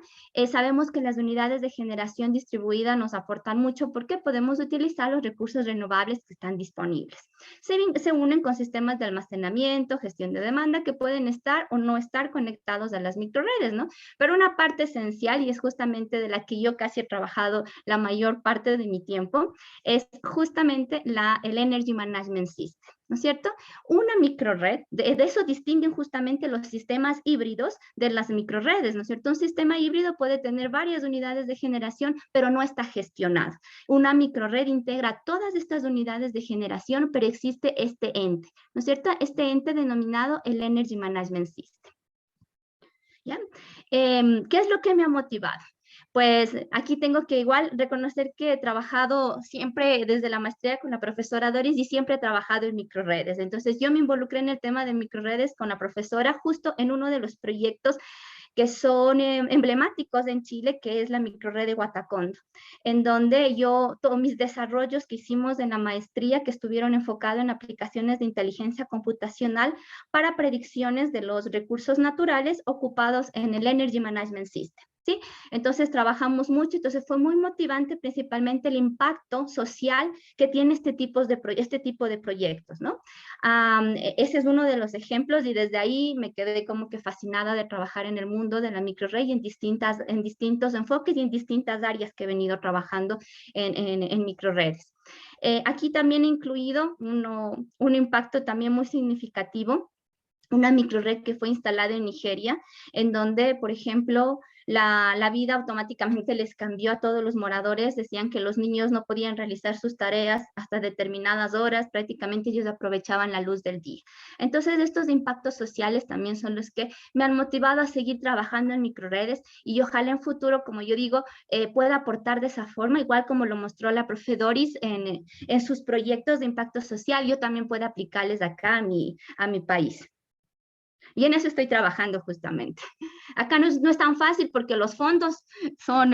sabemos que las unidades de generación distribuida nos aportan mucho porque podemos utilizar los recursos renovables que están disponibles. Se unen con sistemas de almacenamiento, gestión de demanda que pueden estar o no estar conectados a las microredes, ¿no? Pero una parte esencial, y es justamente de la que yo casi he trabajado la mayor parte de mi tiempo, es justamente el Energy Management System, ¿no es cierto? Una microred, de eso distinguen justamente los sistemas híbridos de las microredes, ¿no es cierto? Un sistema híbrido puede tener varias unidades de generación, pero no está gestionado. Una microred integra todas estas unidades de generación, pero existe este ente, ¿no es cierto? Este ente denominado el Energy Management System. ¿Ya? ¿Qué es lo que me ha motivado? Pues aquí tengo que igual reconocer que he trabajado siempre desde la maestría con la profesora Doris y siempre he trabajado en microredes. Entonces yo me involucré en el tema de microredes con la profesora justo en uno de los proyectos que son emblemáticos en Chile, que es la microred de Guatacondo, en donde todos mis desarrollos que hicimos en la maestría, que estuvieron enfocados en aplicaciones de inteligencia computacional para predicciones de los recursos naturales ocupados en el Energy Management System. ¿Sí? Entonces trabajamos mucho, entonces fue muy motivante principalmente el impacto social que tiene este tipo de proyectos, ¿no? Ese es uno de los ejemplos y desde ahí me quedé como que fascinada de trabajar en el mundo de la microred en distintos enfoques y en distintas áreas que he venido trabajando en microredes. Aquí también he incluido un impacto también muy significativo, una microred que fue instalada en Nigeria, en donde, por ejemplo, la vida automáticamente les cambió a todos los moradores. Decían que los niños no podían realizar sus tareas hasta determinadas horas, prácticamente ellos aprovechaban la luz del día. Entonces, estos impactos sociales también son los que me han motivado a seguir trabajando en microredes y ojalá en futuro, como yo digo, pueda aportar de esa forma, igual como lo mostró la profe Doris en sus proyectos de impacto social, yo también pueda aplicarles acá a mi país. Y en eso estoy trabajando justamente. Acá no es tan fácil porque los fondos son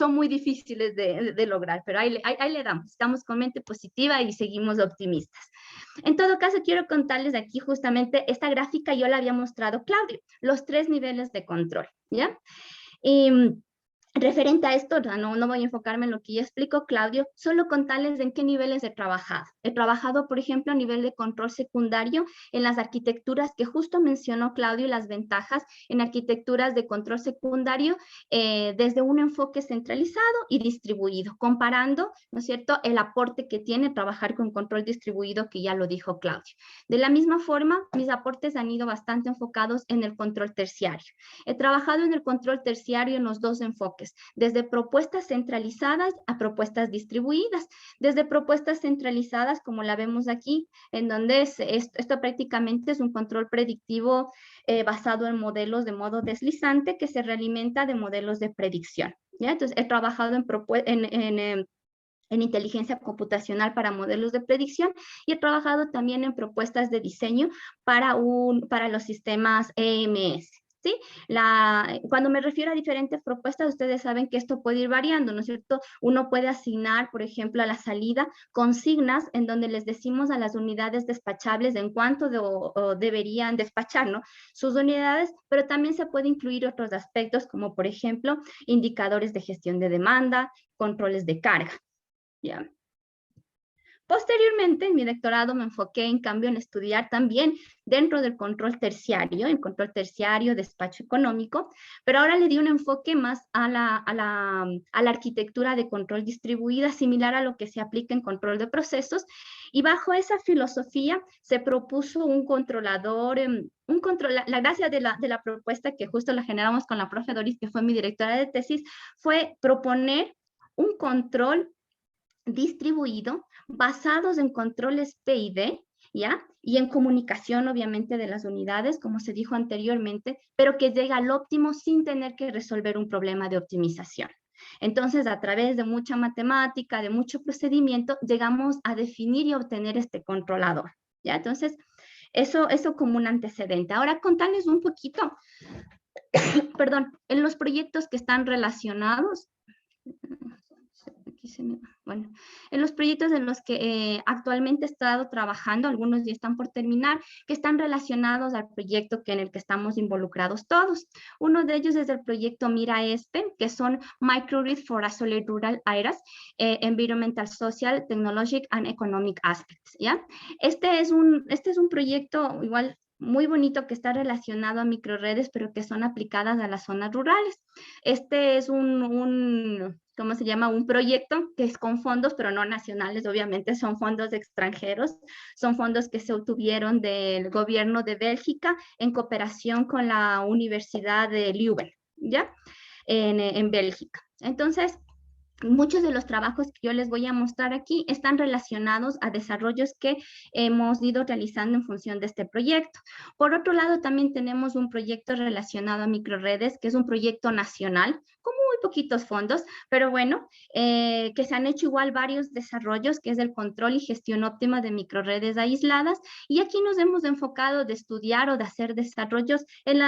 muy difíciles de lograr, pero ahí le damos. Estamos con mente positiva y seguimos optimistas. En todo caso, quiero contarles aquí justamente esta gráfica, yo la había mostrado Claudio, los 3 niveles de control, ¿ya? Y referente a esto, no voy a enfocarme en lo que ya explicó Claudio, solo contarles en qué niveles he trabajado. He trabajado, por ejemplo, a nivel de control secundario en las arquitecturas que justo mencionó Claudio, las ventajas en arquitecturas de control secundario desde un enfoque centralizado y distribuido, comparando, ¿no es cierto?, el aporte que tiene trabajar con control distribuido, que ya lo dijo Claudio. De la misma forma, mis aportes han ido bastante enfocados en el control terciario. He trabajado en el control terciario en los 2 enfoques, desde propuestas centralizadas a propuestas distribuidas. Desde propuestas centralizadas, como la vemos aquí, en donde esto prácticamente es un control predictivo basado en modelos de modo deslizante que se realimenta de modelos de predicción, ¿ya? Entonces, he trabajado en inteligencia computacional para modelos de predicción y he trabajado también en propuestas de diseño para los sistemas EMS. ¿Sí? Cuando me refiero a diferentes propuestas, ustedes saben que esto puede ir variando, ¿no es cierto? Uno puede asignar, por ejemplo, a la salida consignas en donde les decimos a las unidades despachables en cuánto deberían despachar, ¿no?, sus unidades, pero también se puede incluir otros aspectos como, por ejemplo, indicadores de gestión de demanda, controles de carga, ¿ya? Posteriormente, en mi doctorado me enfoqué, en cambio, en estudiar también dentro del control terciario, en control terciario, despacho económico, pero ahora le di un enfoque más a la arquitectura de control distribuida, similar a lo que se aplica en control de procesos, y bajo esa filosofía se propuso un controlador, la gracia de la propuesta que justo la generamos con la profe Doris, que fue mi directora de tesis, fue proponer un control distribuido, basados en controles PID, ¿ya? Y en comunicación, obviamente, de las unidades, como se dijo anteriormente, pero que llega al óptimo sin tener que resolver un problema de optimización. Entonces, a través de mucha matemática, de mucho procedimiento, llegamos a definir y obtener este controlador, ¿ya? Entonces, eso como un antecedente. Ahora, contarles un poquito, perdón, en los proyectos que están relacionados. Bueno, en los proyectos en los que actualmente he estado trabajando, algunos ya están por terminar, que están relacionados al proyecto en el que estamos involucrados todos. Uno de ellos es el proyecto MIRA-ESPE, que son Microgrid for Isolate Rural Areas, Environmental, Social, Technologic and Economic Aspects, ¿ya? Este es un proyecto igual muy bonito que está relacionado a microredes, pero que son aplicadas a las zonas rurales. Este es ¿cómo se llama? Un proyecto que es con fondos, pero no nacionales, obviamente son fondos extranjeros, son fondos que se obtuvieron del gobierno de Bélgica en cooperación con la Universidad de Leuven, ¿ya? En Bélgica. Entonces, muchos de los trabajos que yo les voy a mostrar aquí están relacionados a desarrollos que hemos ido realizando en función de este proyecto. Por otro lado, también tenemos un proyecto relacionado a microredes, que es un proyecto nacional, como muy poquitos fondos, pero bueno, que se han hecho igual varios desarrollos, que es el control y gestión óptima de microredes aisladas, y aquí nos hemos enfocado de estudiar o de hacer desarrollos en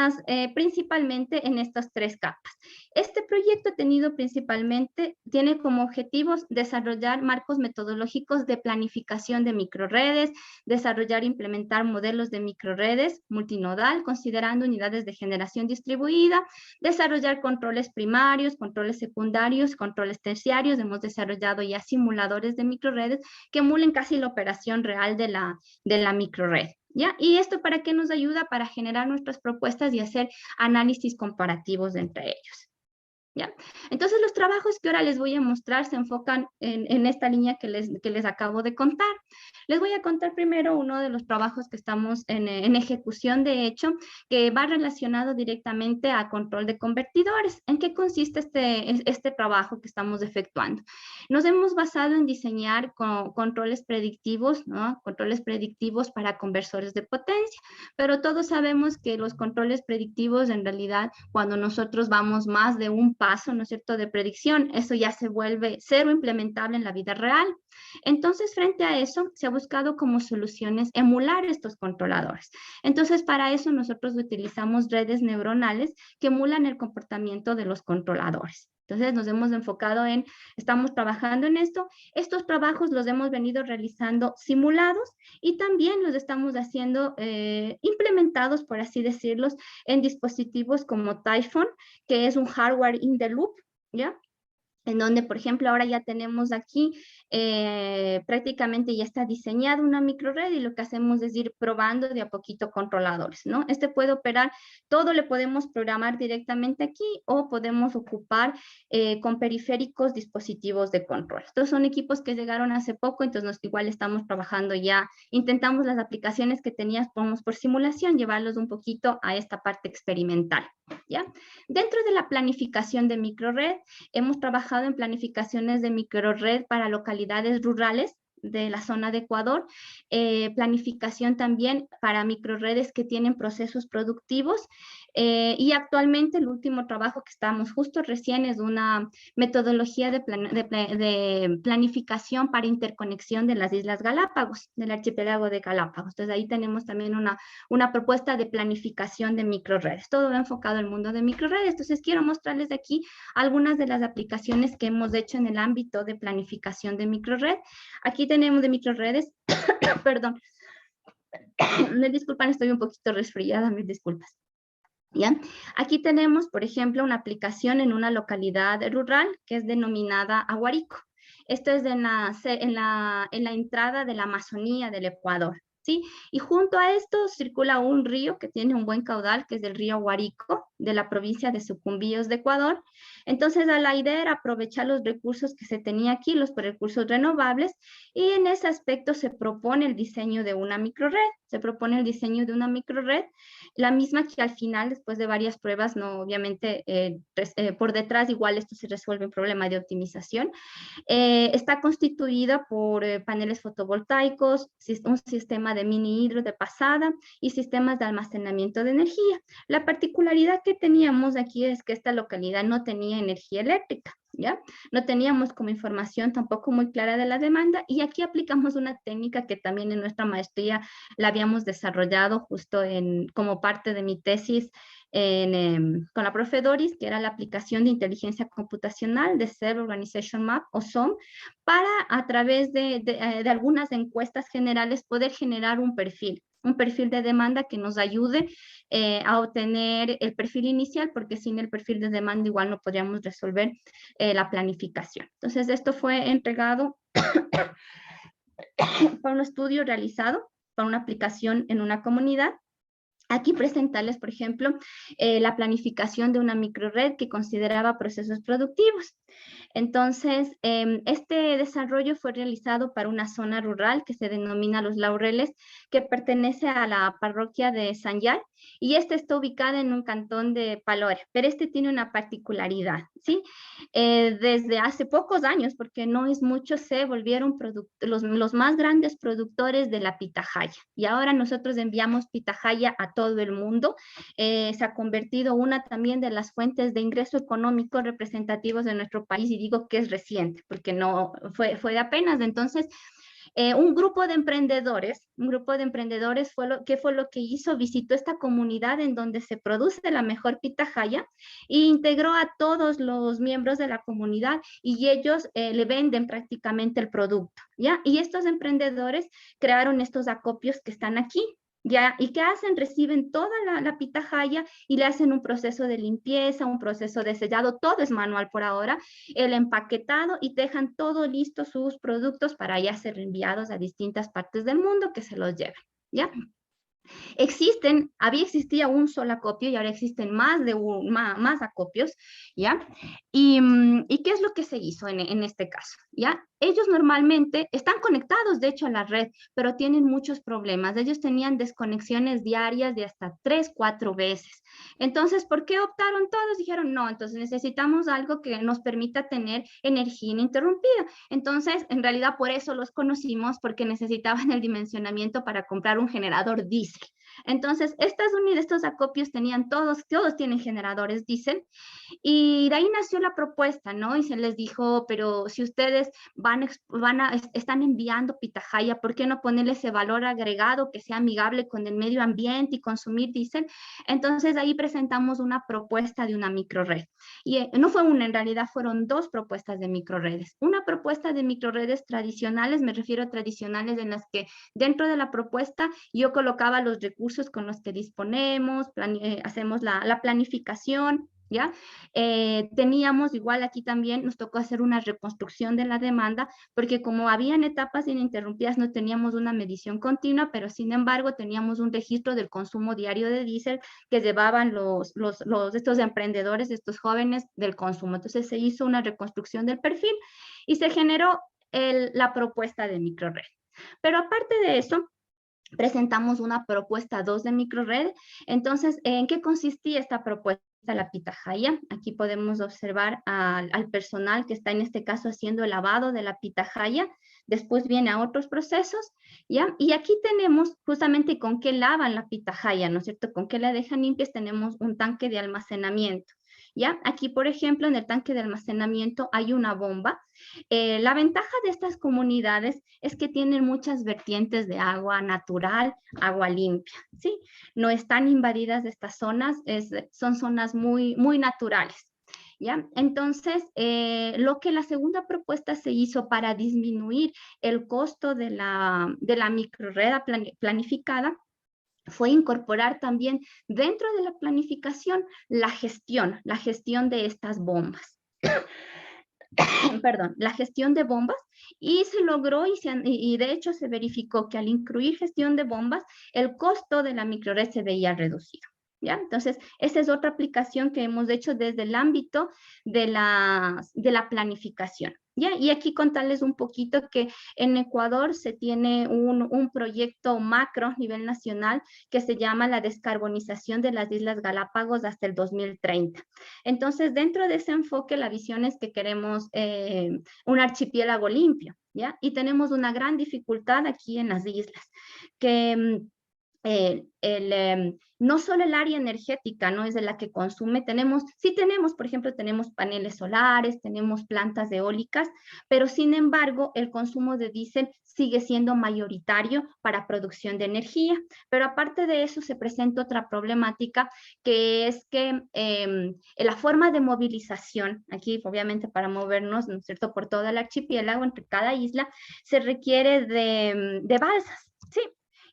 principalmente en estas 3 capas. Este proyecto tiene como objetivos desarrollar marcos metodológicos de planificación de microredes, desarrollar e implementar modelos de microredes multinodal, considerando unidades de generación distribuida, desarrollar controles primarios, controles secundarios, controles terciarios. Hemos desarrollado ya simuladores de microredes que emulen casi la operación real de la microred. ¿Ya? ¿Y esto para qué nos ayuda? Para generar nuestras propuestas y hacer análisis comparativos entre ellos. ¿Ya? Entonces los trabajos que ahora les voy a mostrar se enfocan en esta línea que les acabo de contar. Les voy a contar primero uno de los trabajos que estamos en ejecución, de hecho, que va relacionado directamente a control de convertidores. ¿En qué consiste este trabajo que estamos efectuando? Nos hemos basado en diseñar controles predictivos, ¿no? Controles predictivos para conversores de potencia, pero todos sabemos que los controles predictivos en realidad, cuando nosotros vamos más de un paso, ¿no es cierto?, de predicción, eso ya se vuelve cero implementable en la vida real. Entonces, frente a eso, se ha buscado como soluciones emular estos controladores. Entonces, para eso nosotros utilizamos redes neuronales que emulan el comportamiento de los controladores. Entonces, nos hemos enfocado estamos trabajando en esto. Estos trabajos los hemos venido realizando simulados y también los estamos haciendo implementados, por así decirlos, en dispositivos como Typhon, que es un hardware in the loop, ¿ya? En donde, por ejemplo, ahora ya tenemos aquí, prácticamente ya está diseñada una microred y lo que hacemos es ir probando de a poquito controladores, ¿no? Este puede operar, todo le podemos programar directamente aquí o podemos ocupar con periféricos dispositivos de control. Estos son equipos que llegaron hace poco, entonces igual estamos trabajando ya, intentamos las aplicaciones que teníamos por simulación, llevarlos un poquito a esta parte experimental, ¿ya? Dentro de la planificación de microred, hemos trabajado en planificaciones de microred para localidades rurales de la zona de Ecuador, planificación también para microredes que tienen procesos productivos, y actualmente el último trabajo que estamos justo recién es una metodología de planificación para interconexión de las Islas Galápagos, del archipiélago de Galápagos. Entonces ahí tenemos también una propuesta de planificación de microredes, todo enfocado al mundo de microredes. Entonces quiero mostrarles aquí algunas de las aplicaciones que hemos hecho en el ámbito de planificación de microred. Aquí tenemos de microredes, perdón, me disculpan, estoy un poquito resfriada, mis disculpas. ¿Ya? Aquí tenemos, por ejemplo, una aplicación en una localidad rural que es denominada Aguarico. Esto es en la entrada de la Amazonía del Ecuador, ¿sí? Y junto a esto circula un río que tiene un buen caudal, que es el río Aguarico, de la provincia de Sucumbíos de Ecuador. Entonces, la idea era aprovechar los recursos que se tenía aquí, los recursos renovables, y en ese aspecto se propone el diseño de una microred. La misma que al final, después de varias pruebas, no, obviamente, por detrás igual esto se resuelve un problema de optimización. Está constituida por paneles fotovoltaicos, un sistema de mini hidro de pasada y sistemas de almacenamiento de energía. La particularidad que teníamos aquí es que esta localidad no tenía energía eléctrica, ¿ya? No teníamos como información tampoco muy clara de la demanda, y aquí aplicamos una técnica que también en nuestra maestría la habíamos desarrollado justo como parte de mi tesis con la profe Doris, que era la aplicación de inteligencia computacional de Server Organization Map o SOM, para a través de algunas encuestas generales poder generar un perfil de demanda que nos ayude a obtener el perfil inicial, porque sin el perfil de demanda igual no podríamos resolver la planificación. Entonces esto fue entregado por un estudio realizado para una aplicación en una comunidad. Aquí presentarles, por ejemplo, la planificación de una microred que consideraba procesos productivos. Entonces, este desarrollo fue realizado para una zona rural que se denomina Los Laureles, que pertenece a la parroquia de Sanyal, y esta está ubicada en un cantón de Palore, pero este tiene una particularidad, ¿sí? Desde hace pocos años, porque no es mucho, se volvieron los más grandes productores de la pitahaya, y ahora nosotros enviamos pitahaya a todo el mundo. Se ha convertido una también de las fuentes de ingreso económico representativos de nuestro país, y digo que es reciente, porque no fue de apenas. Entonces, un grupo de emprendedores fue lo que hizo, visitó esta comunidad en donde se produce la mejor pitahaya e integró a todos los miembros de la comunidad, y ellos le venden prácticamente el producto, ¿ya? Y estos emprendedores crearon estos acopios que están aquí, ¿ya? ¿Y qué hacen? Reciben toda la pitahaya y le hacen un proceso de limpieza, un proceso de sellado, todo es manual por ahora, el empaquetado, y dejan todo listo, sus productos, para ya ser enviados a distintas partes del mundo que se los lleven, ¿ya? Existía un solo acopio y ahora existen más acopios, ¿ya? ¿Y qué es lo que se hizo en este caso? ¿Ya? Ellos normalmente están conectados, de hecho, a la red, pero tienen muchos problemas. Ellos tenían desconexiones diarias de hasta 3, 4 veces. Entonces, ¿por qué optaron todos? Dijeron, no, entonces necesitamos algo que nos permita tener energía ininterrumpida. Entonces, en realidad, por eso los conocimos, porque necesitaban el dimensionamiento para comprar un generador diésel. Entonces, estos acopios tenían todos tienen generadores diésel, y de ahí nació la propuesta, ¿no? Y se les dijo, pero si ustedes están enviando pitahaya, ¿por qué no ponerle ese valor agregado que sea amigable con el medio ambiente y consumir diésel? Entonces, ahí presentamos una propuesta de una microred. Y no fue una, en realidad fueron 2 propuestas de microredes. Una propuesta de microredes tradicionales, me refiero a tradicionales en las que dentro de la propuesta yo colocaba los recursos con los que disponemos, hacemos la planificación, ¿ya? Teníamos igual aquí también, nos tocó hacer una reconstrucción de la demanda, porque como habían etapas ininterrumpidas, no teníamos una medición continua, pero sin embargo teníamos un registro del consumo diario de diésel que llevaban estos emprendedores, estos jóvenes del consumo. Entonces se hizo una reconstrucción del perfil y se generó la propuesta de microred. Pero aparte de eso, presentamos una propuesta 2 de microred. Entonces, ¿en qué consistía esta propuesta? La pitahaya. Aquí podemos observar al personal que está en este caso haciendo el lavado de la pitahaya. Después viene a otros procesos, ¿ya? Y aquí tenemos justamente con qué lavan la pitahaya, ¿no es cierto? Con qué la dejan limpias. Tenemos un tanque de almacenamiento, ¿ya? Aquí, por ejemplo, en el tanque de almacenamiento hay una bomba. La ventaja de estas comunidades es que tienen muchas vertientes de agua natural, agua limpia, ¿sí? No están invadidas de estas zonas, son zonas muy, muy naturales, ¿ya? Entonces, lo que la segunda propuesta se hizo para disminuir el costo de la microred planificada fue incorporar también dentro de la planificación la gestión de estas bombas. Perdón, la gestión de bombas, y se logró y de hecho se verificó que al incluir gestión de bombas, el costo de la microred se veía reducido, ¿ya? Entonces, esa es otra aplicación que hemos hecho desde el ámbito de la planificación, ¿ya? Y aquí contarles un poquito que en Ecuador se tiene un proyecto macro a nivel nacional que se llama la descarbonización de las Islas Galápagos hasta el 2030. Entonces, dentro de ese enfoque, la visión es que queremos un archipiélago limpio, ¿ya? Y tenemos una gran dificultad aquí en las islas, que no solo el área energética, ¿no? Es de la que consume, sí tenemos, por ejemplo, tenemos paneles solares, tenemos plantas eólicas, pero sin embargo, el consumo de diésel sigue siendo mayoritario para producción de energía. Pero aparte de eso, se presenta otra problemática, que es que la forma de movilización, aquí obviamente para movernos, ¿no es cierto?, por todo el archipiélago, entre cada isla, se requiere de balsas, ¿sí?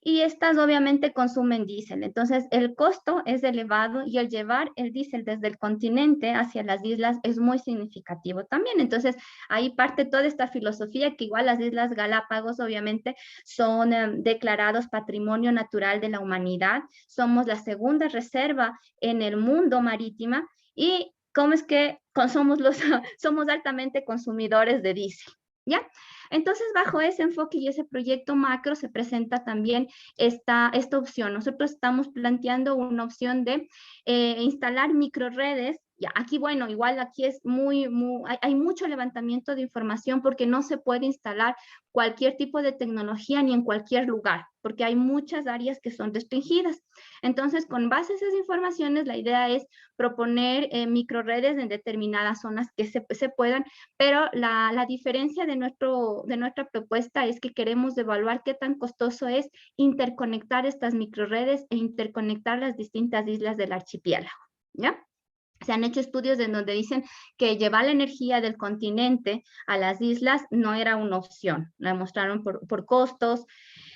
Y estas obviamente consumen diésel. Entonces, el costo es elevado y el llevar el diésel desde el continente hacia las islas es muy significativo también. Entonces, ahí parte toda esta filosofía, que igual las Islas Galápagos obviamente son declarados Patrimonio Natural de la Humanidad. Somos la segunda reserva en el mundo marítima, y ¿cómo es que somos altamente consumidores de diésel? ¿Ya? Entonces, bajo ese enfoque y ese proyecto macro se presenta también esta opción. Nosotros estamos planteando una opción de instalar microredes. Ya, aquí, bueno, igual aquí es hay mucho levantamiento de información porque no se puede instalar cualquier tipo de tecnología ni en cualquier lugar, porque hay muchas áreas que son restringidas. Entonces, con base a esas informaciones, la idea es proponer microredes en determinadas zonas que se puedan, pero la diferencia de nuestra propuesta es que queremos evaluar qué tan costoso es interconectar estas microredes e interconectar las distintas islas del archipiélago, ¿ya? Se han hecho estudios en donde dicen que llevar la energía del continente a las islas no era una opción. Lo demostraron por costos.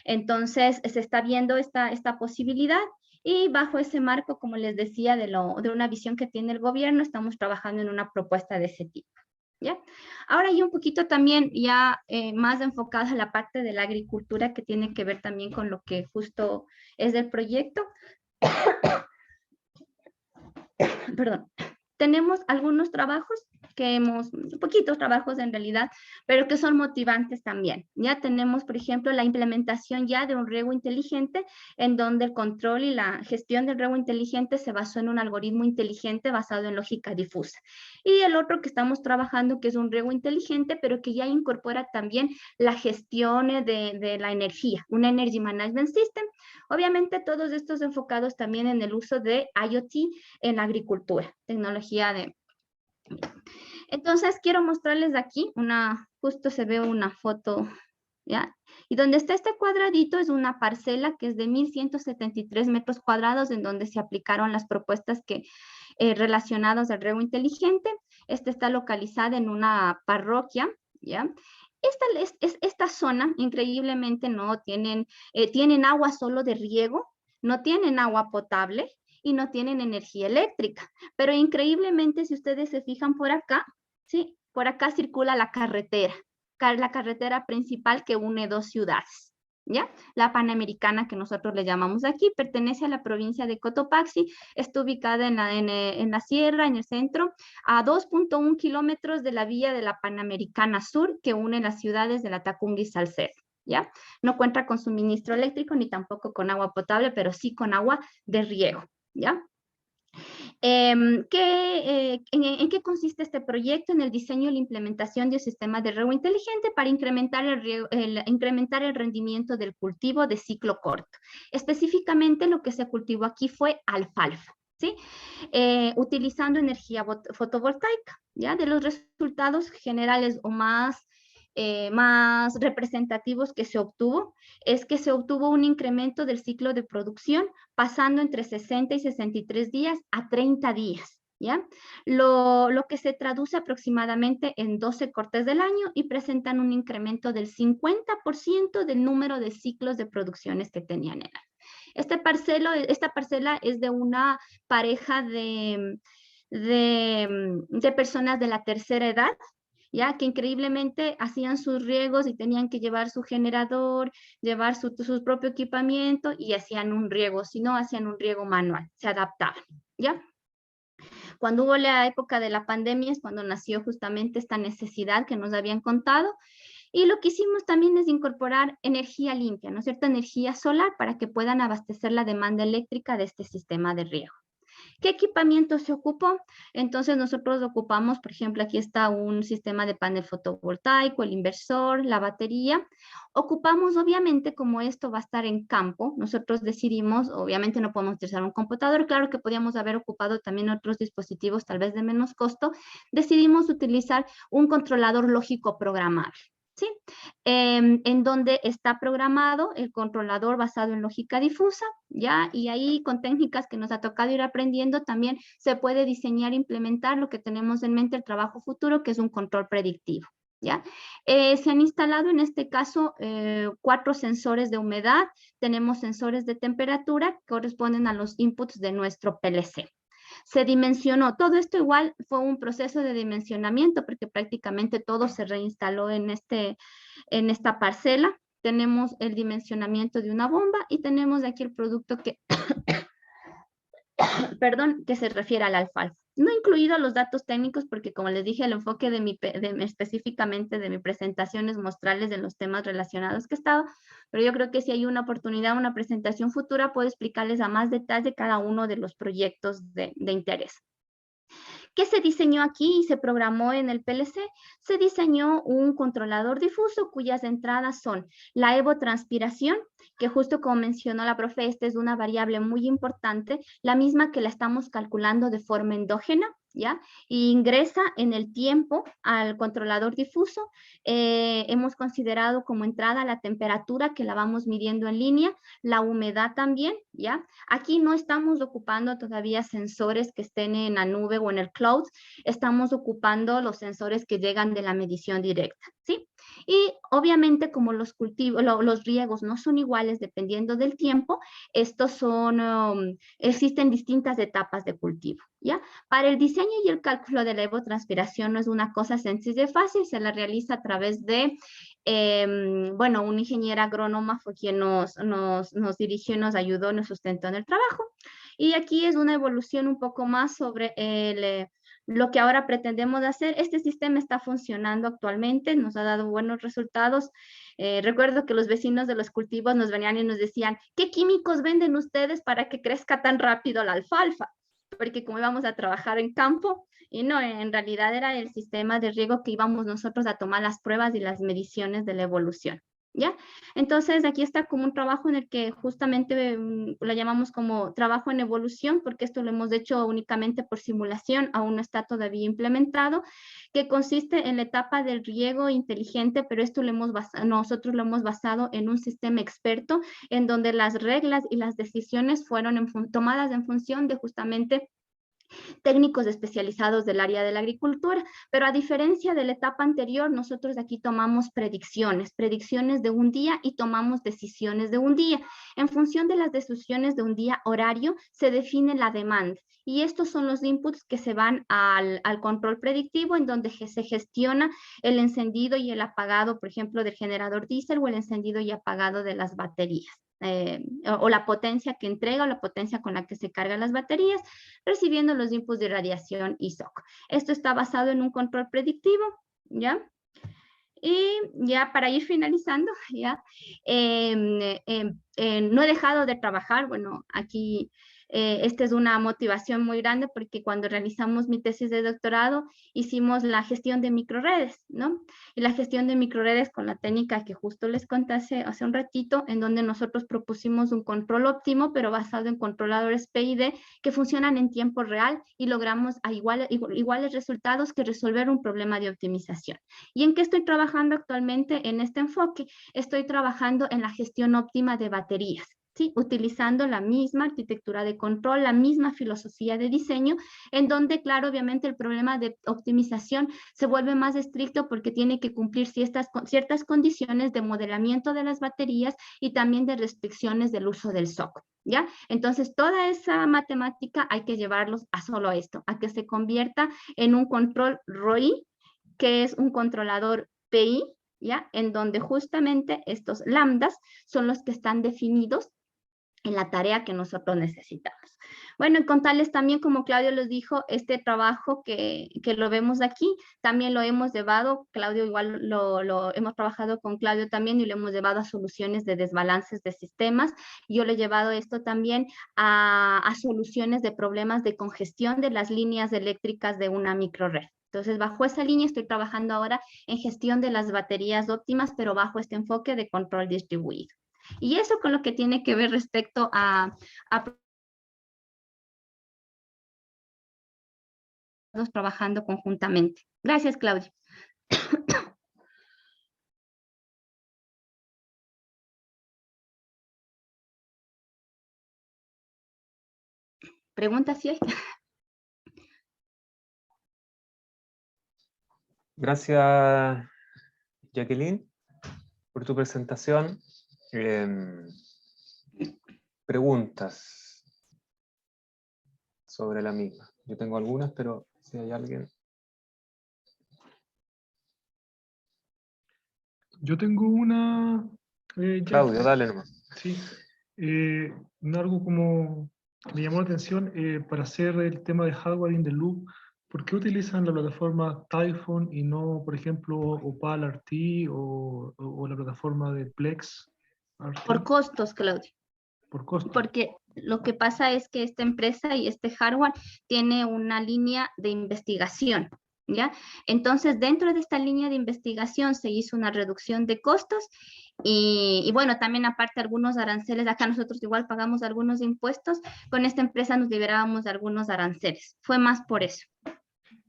Entonces, se está viendo esta posibilidad y bajo ese marco, como les decía, de una visión que tiene el gobierno, estamos trabajando en una propuesta de ese tipo. ¿Ya? Ahora ya un poquito también ya más enfocado a la parte de la agricultura que tiene que ver también con lo que justo es del proyecto. Perdón, tenemos algunos trabajos poquitos trabajos en realidad, pero que son motivantes también. Ya tenemos, por ejemplo, la implementación ya de un riego inteligente, en donde el control y la gestión del riego inteligente se basó en un algoritmo inteligente basado en lógica difusa. Y el otro que estamos trabajando, que es un riego inteligente, pero que ya incorpora también la gestión de la energía, un Energy Management System. Obviamente todos estos enfocados también en el uso de IoT en la agricultura, tecnología de... Entonces quiero mostrarles aquí justo se ve una foto, ¿ya? Y donde está este cuadradito es una parcela que es de 1.173 metros cuadrados en donde se aplicaron las propuestas relacionadas al riego inteligente. Esta está localizada en una parroquia, ¿ya? Esta zona, increíblemente, no tienen agua solo de riego, no tienen agua potable y no tienen energía eléctrica. Pero increíblemente, si ustedes se fijan por acá, ¿sí? Por acá circula la carretera principal que une dos ciudades, ¿ya? La Panamericana, que nosotros le llamamos aquí, pertenece a la provincia de Cotopaxi, está ubicada en la sierra, en el centro, a 2.1 kilómetros de la vía de la Panamericana Sur, que une las ciudades de Latacunga y Salcedo, ¿ya? No cuenta con suministro eléctrico ni tampoco con agua potable, pero sí con agua de riego, ¿ya? ¿En qué consiste este proyecto? En el diseño y la implementación de un sistema de riego inteligente para incrementar el rendimiento del cultivo de ciclo corto. Específicamente lo que se cultivó aquí fue alfalfa, ¿sí? Utilizando energía fotovoltaica, ¿ya? De los resultados generales o más representativos que se obtuvo, es que se obtuvo un incremento del ciclo de producción pasando entre 60 y 63 días a 30 días, ¿ya? Lo que se traduce aproximadamente en 12 cortes del año y presentan un incremento del 50% del número de ciclos de producciones que tenían en el año. Esta parcela es de una pareja de personas de la tercera edad, ya que increíblemente hacían sus riegos y tenían que llevar su generador, llevar su propio equipamiento y hacían un riego, si no hacían un riego manual, se adaptaban, ¿ya? Cuando hubo la época de la pandemia es cuando nació justamente esta necesidad que nos habían contado, y lo que hicimos también es incorporar energía limpia, ¿no es cierto? Energía solar para que puedan abastecer la demanda eléctrica de este sistema de riego. ¿Qué equipamiento se ocupó? Entonces nosotros ocupamos, por ejemplo, aquí está un sistema de panel fotovoltaico, el inversor, la batería. Ocupamos, obviamente, como esto va a estar en campo, nosotros decidimos, obviamente no podemos utilizar un computador, claro que podíamos haber ocupado también otros dispositivos tal vez de menos costo, decidimos utilizar un controlador lógico programable, ¿sí? En donde está programado el controlador basado en lógica difusa, ¿ya? Y ahí con técnicas que nos ha tocado ir aprendiendo también se puede diseñar e implementar lo que tenemos en mente el trabajo futuro, que es un control predictivo, ¿ya? Se han instalado en este caso 4 sensores de humedad, tenemos sensores de temperatura que corresponden a los inputs de nuestro PLC. Se dimensionó, todo esto igual fue un proceso de dimensionamiento porque prácticamente todo se reinstaló en esta parcela. Tenemos el dimensionamiento de una bomba y tenemos aquí el producto que perdón, que se refiere al alfalfa. No he incluido los datos técnicos porque, como les dije, el enfoque específicamente de mi presentación es mostrarles de los temas relacionados que he estado, pero yo creo que si hay una oportunidad, una presentación futura, puedo explicarles a más detalle cada uno de los proyectos de interés. ¿Qué se diseñó aquí y se programó en el PLC? Se diseñó un controlador difuso cuyas entradas son la evotranspiración, que justo como mencionó la profe, esta es una variable muy importante, la misma que la estamos calculando de forma endógena, ¿ya? Y ingresa en el tiempo al controlador difuso. Hemos considerado como entrada la temperatura, que la vamos midiendo en línea, la humedad también, ¿ya? Aquí no estamos ocupando todavía sensores que estén en la nube o en el cloud, estamos ocupando los sensores que llegan de la medición directa, ¿sí? Y obviamente como los cultivos, los riegos no son iguales dependiendo del tiempo, estos son, existen distintas etapas de cultivo, ¿ya? Para el diseño y el cálculo de la evotranspiración no es una cosa sencilla y fácil, se la realiza a través de, bueno, un ingeniero agrónomo fue quien nos dirigió y nos ayudó, nos sustentó en el trabajo. Y aquí es una evolución un poco más sobre lo que ahora pretendemos hacer. Este sistema está funcionando actualmente, nos ha dado buenos resultados. Recuerdo que los vecinos de los cultivos nos venían y nos decían, ¿qué químicos venden ustedes para que crezca tan rápido la alfalfa? Porque como íbamos a trabajar en campo, y no, en realidad era el sistema de riego que íbamos nosotros a tomar las pruebas y las mediciones de la evolución, ¿ya? Entonces, aquí está como un trabajo en el que justamente lo llamamos como trabajo en evolución, porque esto lo hemos hecho únicamente por simulación, aún no está todavía implementado, que consiste en la etapa del riego inteligente, pero esto nosotros lo hemos basado en un sistema experto, en donde las reglas y las decisiones fueron tomadas en función de justamente técnicos especializados del área de la agricultura, pero a diferencia de la etapa anterior, nosotros aquí tomamos predicciones de un día y tomamos decisiones de un día. En función de las decisiones de un día horario, se define la demanda. Y estos son los inputs que se van al control predictivo, en donde se gestiona el encendido y el apagado, por ejemplo, del generador diésel o el encendido y apagado de las baterías. O la potencia que entrega o la potencia con la que se cargan las baterías, recibiendo los inputs de radiación y SOC. Esto está basado en un control predictivo, ¿ya? Y ya para ir finalizando, ya, no he dejado de trabajar, bueno, aquí esta es una motivación muy grande porque cuando realizamos mi tesis de doctorado hicimos la gestión de microredes, ¿no? Y la gestión de microredes con la técnica que justo les conté hace un ratito, en donde nosotros propusimos un control óptimo, pero basado en controladores PID que funcionan en tiempo real y logramos iguales resultados que resolver un problema de optimización. ¿Y en qué estoy trabajando actualmente en este enfoque? Estoy trabajando en la gestión óptima de baterías, ¿sí? Utilizando la misma arquitectura de control, la misma filosofía de diseño, en donde, claro, obviamente el problema de optimización se vuelve más estricto porque tiene que cumplir ciertas condiciones de modelamiento de las baterías y también de restricciones del uso del SOC, ¿ya? Entonces, toda esa matemática hay que llevarlos a solo esto, a que se convierta en un control ROI, que es un controlador PI, ¿ya? En donde justamente estos lambdas son los que están definidos en la tarea que nosotros necesitamos. Bueno, y contarles también, como Claudio les dijo, este trabajo que lo vemos aquí, también lo hemos llevado, Claudio igual lo hemos trabajado con Claudio también y lo hemos llevado a soluciones de desbalances de sistemas. Yo le he llevado esto también a soluciones de problemas de congestión de las líneas eléctricas de una microred. Entonces, bajo esa línea estoy trabajando ahora en gestión de las baterías óptimas, pero bajo este enfoque de control distribuido. Y eso con lo que tiene que ver respecto a trabajando conjuntamente. Gracias, Claudio. Pregunta si hay. Gracias, Jacqueline, por tu presentación. Preguntas sobre la misma. Yo tengo algunas, pero si hay alguien. Yo tengo una... Claudio, dale nomás. Sí, algo como Me llamó la atención para hacer el tema de hardware in the loop. ¿Por qué utilizan la plataforma Typhoon y no, por ejemplo, Opal RT o la plataforma de Plex RT? Por costos, Claudio. Por costo. Porque lo que pasa es que esta empresa y este hardware tiene una línea de investigación, ¿ya? Entonces, dentro de esta línea de investigación se hizo una reducción de costos y bueno, también aparte algunos aranceles, acá nosotros igual pagamos algunos impuestos, con esta empresa nos liberábamos de algunos aranceles. Fue más por eso.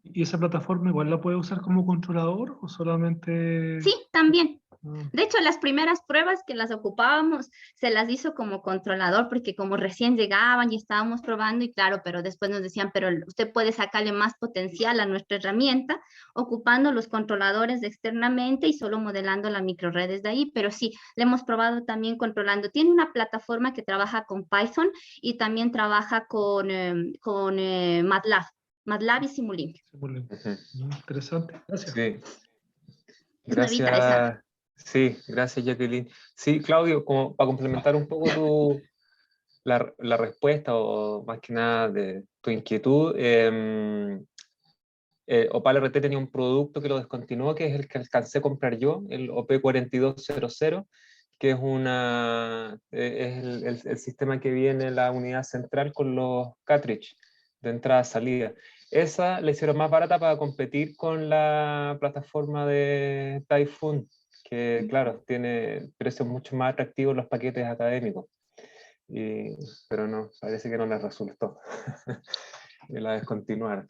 ¿Y esa plataforma igual la puede usar como controlador o solamente...? Sí, también. Ah, De hecho, las primeras pruebas que las ocupábamos se las hizo como controlador, porque como recién llegaban y estábamos probando, y claro, pero después nos decían, pero usted puede sacarle más potencial a nuestra herramienta, ocupando los controladores externamente y solo modelando la microred desde ahí, pero sí, le hemos probado también controlando. Tiene una plataforma que trabaja con Python y también trabaja con MATLAB y Simulink. interesante, gracias. Sí. Es nuevita esa. Gracias. Sí, gracias, Jacqueline. Sí, Claudio, como para complementar un poco la respuesta o más que nada de tu inquietud, Opal RT tenía un producto que lo descontinuó, que es el que alcancé a comprar yo, el OP4200, que es, el sistema que viene en la unidad central con los cartridge de entrada-salida. Esa la hicieron más barata para competir con la plataforma de Typhoon, que claro, tiene precios mucho más atractivos en los paquetes académicos. Pero no, parece que no les resultó. Y la descontinuaron.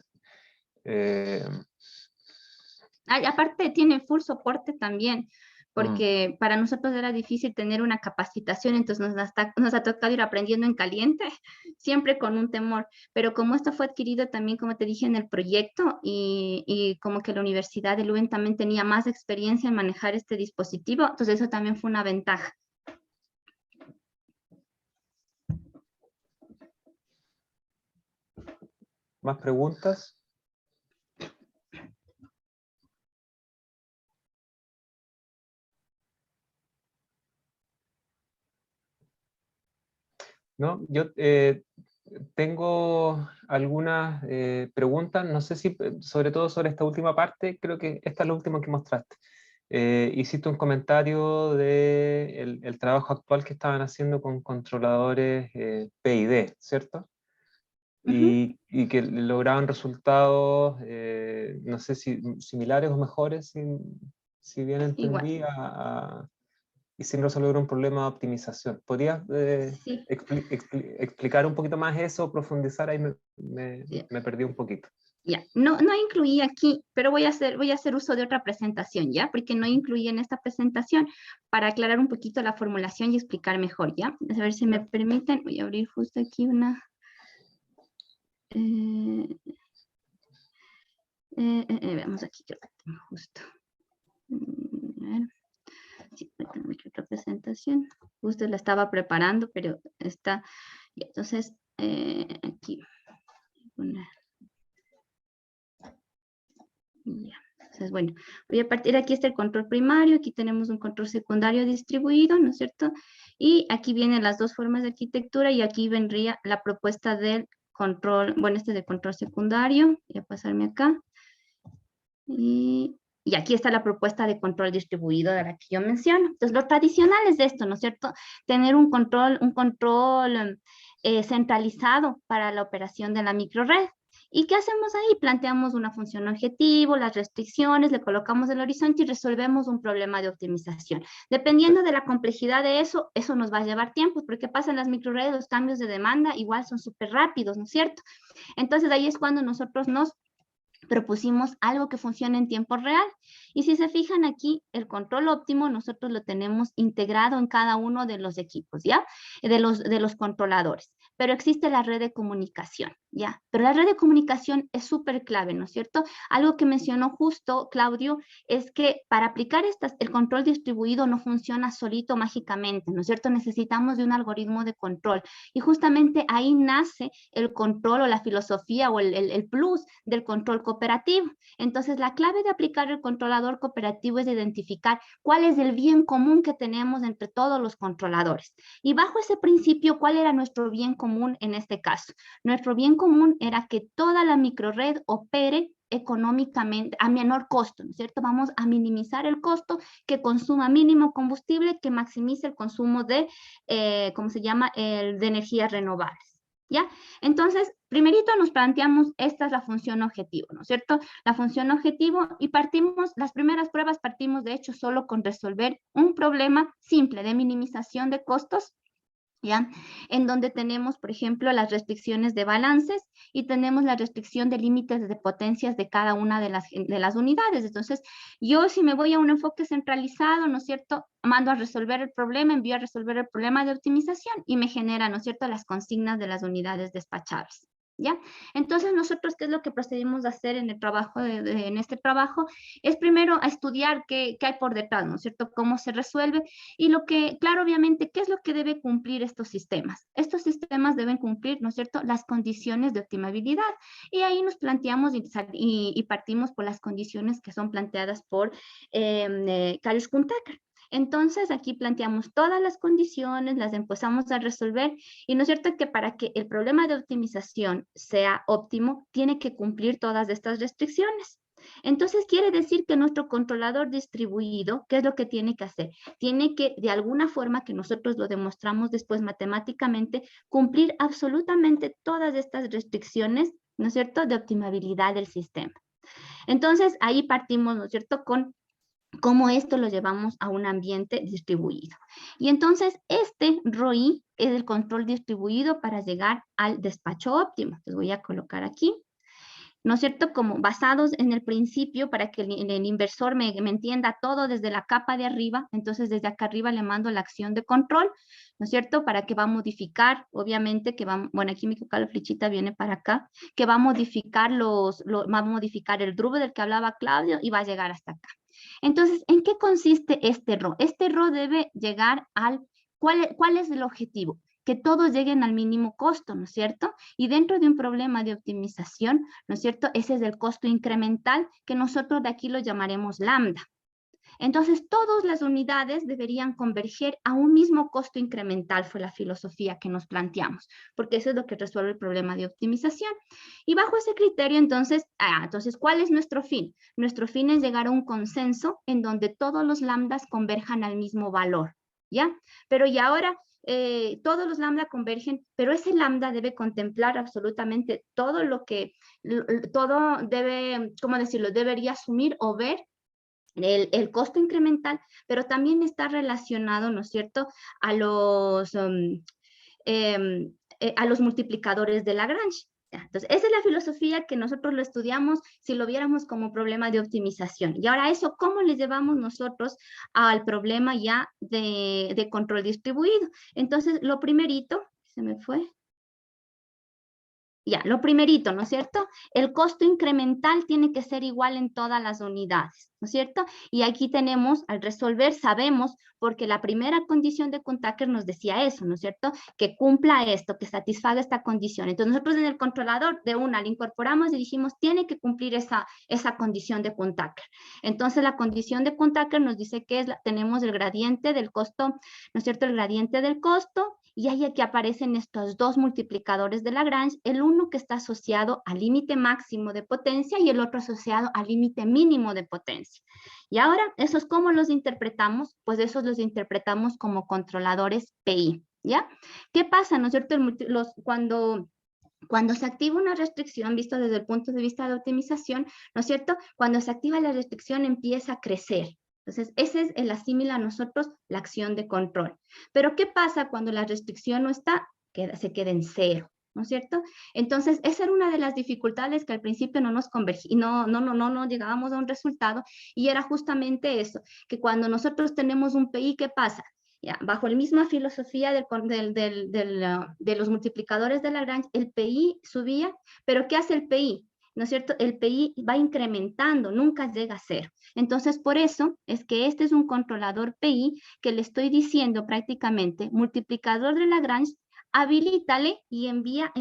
Aparte tiene full soporte también, porque para nosotros era difícil tener una capacitación, entonces nos ha tocado ir aprendiendo en caliente, siempre con un temor, pero como esto fue adquirido también, como te dije, en el proyecto, y como que la Universidad de Leuven también tenía más experiencia en manejar este dispositivo, entonces eso también fue una ventaja. ¿Más preguntas? No, yo tengo algunas preguntas, no sé si sobre todo sobre esta última parte, creo que esta es la última que mostraste. Hiciste un comentario de el trabajo actual que estaban haciendo con controladores PID, ¿cierto? Y que lograban resultados, no sé si similares o mejores, si bien entendí, y sin resolver un problema de optimización. ¿Podrías Sí. explicar un poquito más eso, profundizar? Ahí me perdí un poquito. Ya, no incluí aquí, pero voy a hacer uso de otra presentación, ¿ya? Porque no incluí en esta presentación para aclarar un poquito la formulación y explicar mejor, ¿ya? A ver si me permiten, voy a abrir justo aquí una... veamos aquí, creo que tengo justo. A ver. Sí, tengo aquí otra presentación. Justo la estaba preparando, pero está... Ya, entonces, aquí. Ya. Entonces, bueno, voy a partir, aquí está el control primario, aquí tenemos un control secundario distribuido, ¿no es cierto? Y aquí vienen las dos formas de arquitectura y aquí vendría la propuesta del control, bueno, este es de control secundario, voy a pasarme acá. Y aquí está la propuesta de control distribuido de la que yo menciono. Entonces, lo tradicional es esto, ¿no es cierto? Tener un control centralizado para la operación de la microred. ¿Y qué hacemos ahí? Planteamos una función objetivo, las restricciones, le colocamos el horizonte y resolvemos un problema de optimización. Dependiendo de la complejidad de eso nos va a llevar tiempo, porque pasan las microredes, los cambios de demanda igual son súper rápidos, ¿no es cierto? Entonces ahí es cuando nosotros nos propusimos algo que funcione en tiempo real. Y si se fijan aquí, el control óptimo nosotros lo tenemos integrado en cada uno de los equipos, ¿ya? De los controladores. Pero existe la red de comunicación, ¿ya? Pero la red de comunicación es súper clave, ¿no es cierto? Algo que mencionó justo Claudio es que para aplicar el control distribuido no funciona solito mágicamente, ¿no es cierto? Necesitamos de un algoritmo de control. Y justamente ahí nace el control o la filosofía o el plus del control cooperativo. Entonces, la clave de aplicar el controlador cooperativo es identificar cuál es el bien común que tenemos entre todos los controladores. Y bajo ese principio, ¿cuál era nuestro bien común? común en este caso? Nuestro bien común era que toda la microred opere económicamente a menor costo, ¿no es cierto? Vamos a minimizar el costo, que consuma mínimo combustible, que maximice el consumo de, ¿cómo se llama?, de energías renovables, ¿ya? Entonces, primerito nos planteamos, esta es la función objetivo, ¿no es cierto? La función objetivo, y partimos, las primeras pruebas partimos de hecho solo con resolver un problema simple de minimización de costos, ¿ya? En donde tenemos, por ejemplo, las restricciones de balances y tenemos la restricción de límites de potencias de cada una de las unidades. Entonces, yo si me voy a un enfoque centralizado, ¿no es cierto?, mando a resolver el problema, envío a resolver el problema de optimización y me genera, ¿no es cierto?, las consignas de las unidades despachables, ¿ya? Entonces, nosotros, ¿qué es lo que procedimos a hacer en el trabajo, en este trabajo? Es primero a estudiar qué hay por detrás, ¿no es cierto?, cómo se resuelve y lo que, claro, obviamente, ¿qué es lo que debe cumplir estos sistemas? Estos sistemas deben cumplir, ¿no es cierto?, las condiciones de optimabilidad. Y ahí nos planteamos y partimos por las condiciones que son planteadas por Karush-Kuhn-Tucker. Entonces, aquí planteamos todas las condiciones, las empezamos a resolver, y no es cierto que para que el problema de optimización sea óptimo, tiene que cumplir todas estas restricciones. Entonces, quiere decir que nuestro controlador distribuido, ¿qué es lo que tiene que hacer? Tiene que, de alguna forma, que nosotros lo demostramos después matemáticamente, cumplir absolutamente todas estas restricciones, ¿no es cierto?, de optimabilidad del sistema. Entonces, ahí partimos, ¿no es cierto?, con cómo esto lo llevamos a un ambiente distribuido. Y entonces este ROI es el control distribuido para llegar al despacho óptimo. Les voy a colocar aquí, ¿no es cierto?, como basados en el principio, para que el inversor me entienda todo desde la capa de arriba. Entonces desde acá arriba le mando la acción de control, ¿no es cierto?, para que va a modificar, obviamente, que va, bueno, aquí mi la flechita viene para acá, que va a modificar va a modificar el drubo del que hablaba Claudio y va a llegar hasta acá. Entonces, ¿en qué consiste este RO? Este RO debe llegar al, ¿cuál es el objetivo? Que todos lleguen al mínimo costo, ¿no es cierto? Y dentro de un problema de optimización, ¿no es cierto?, ese es el costo incremental, que nosotros de aquí lo llamaremos lambda. Entonces, todas las unidades deberían converger a un mismo costo incremental, fue la filosofía que nos planteamos, porque eso es lo que resuelve el problema de optimización. Y bajo ese criterio, entonces, ¿cuál es nuestro fin? Nuestro fin es llegar a un consenso en donde todos los lambdas converjan al mismo valor, ¿ya? Pero y ahora, todos los lambda convergen, pero ese lambda debe contemplar absolutamente todo lo que, todo debe, ¿cómo decirlo?, debería asumir o ver el costo incremental, pero también está relacionado, ¿no es cierto?, a los multiplicadores de Lagrange. Entonces, esa es la filosofía que nosotros lo estudiamos si lo viéramos como problema de optimización. Y ahora eso, ¿cómo le llevamos nosotros al problema ya de control distribuido? Entonces, lo primerito, se me fue. Ya, lo primerito, ¿no es cierto? El costo incremental tiene que ser igual en todas las unidades, ¿no es cierto? Y aquí tenemos, al resolver, sabemos, porque la primera condición de Kuhn-Tucker nos decía eso, ¿no es cierto? Que cumpla esto, que satisfaga esta condición. Entonces nosotros en el controlador de una le incorporamos y dijimos, tiene que cumplir esa condición de Kuhn-Tucker. Entonces la condición de Kuhn-Tucker nos dice que tenemos el gradiente del costo, ¿no es cierto? El gradiente del costo. Y ahí aquí aparecen estos dos multiplicadores de Lagrange, el uno que está asociado al límite máximo de potencia y el otro asociado al límite mínimo de potencia. Y ahora, ¿esos cómo los interpretamos? Pues esos los interpretamos como controladores PI, ¿ya? ¿Qué pasa, no es cierto? Cuando se activa una restricción, visto desde el punto de vista de optimización, ¿no es cierto? Cuando se activa la restricción empieza a crecer. Entonces, ese es el asímil a nosotros, la acción de control. Pero, ¿qué pasa cuando la restricción no está? Se queda en cero, ¿no es cierto? Entonces, esa era una de las dificultades que al principio no nos convergía, no llegábamos a un resultado, y era justamente eso, que cuando nosotros tenemos un PI, ¿qué pasa? Ya, bajo la misma filosofía de los multiplicadores de Lagrange, el PI subía, pero ¿qué hace el PI? ¿No es cierto? El PI va incrementando, nunca llega a cero. Entonces, por eso es que este es un controlador PI que le estoy diciendo prácticamente, multiplicador de Lagrange, habilítale y envía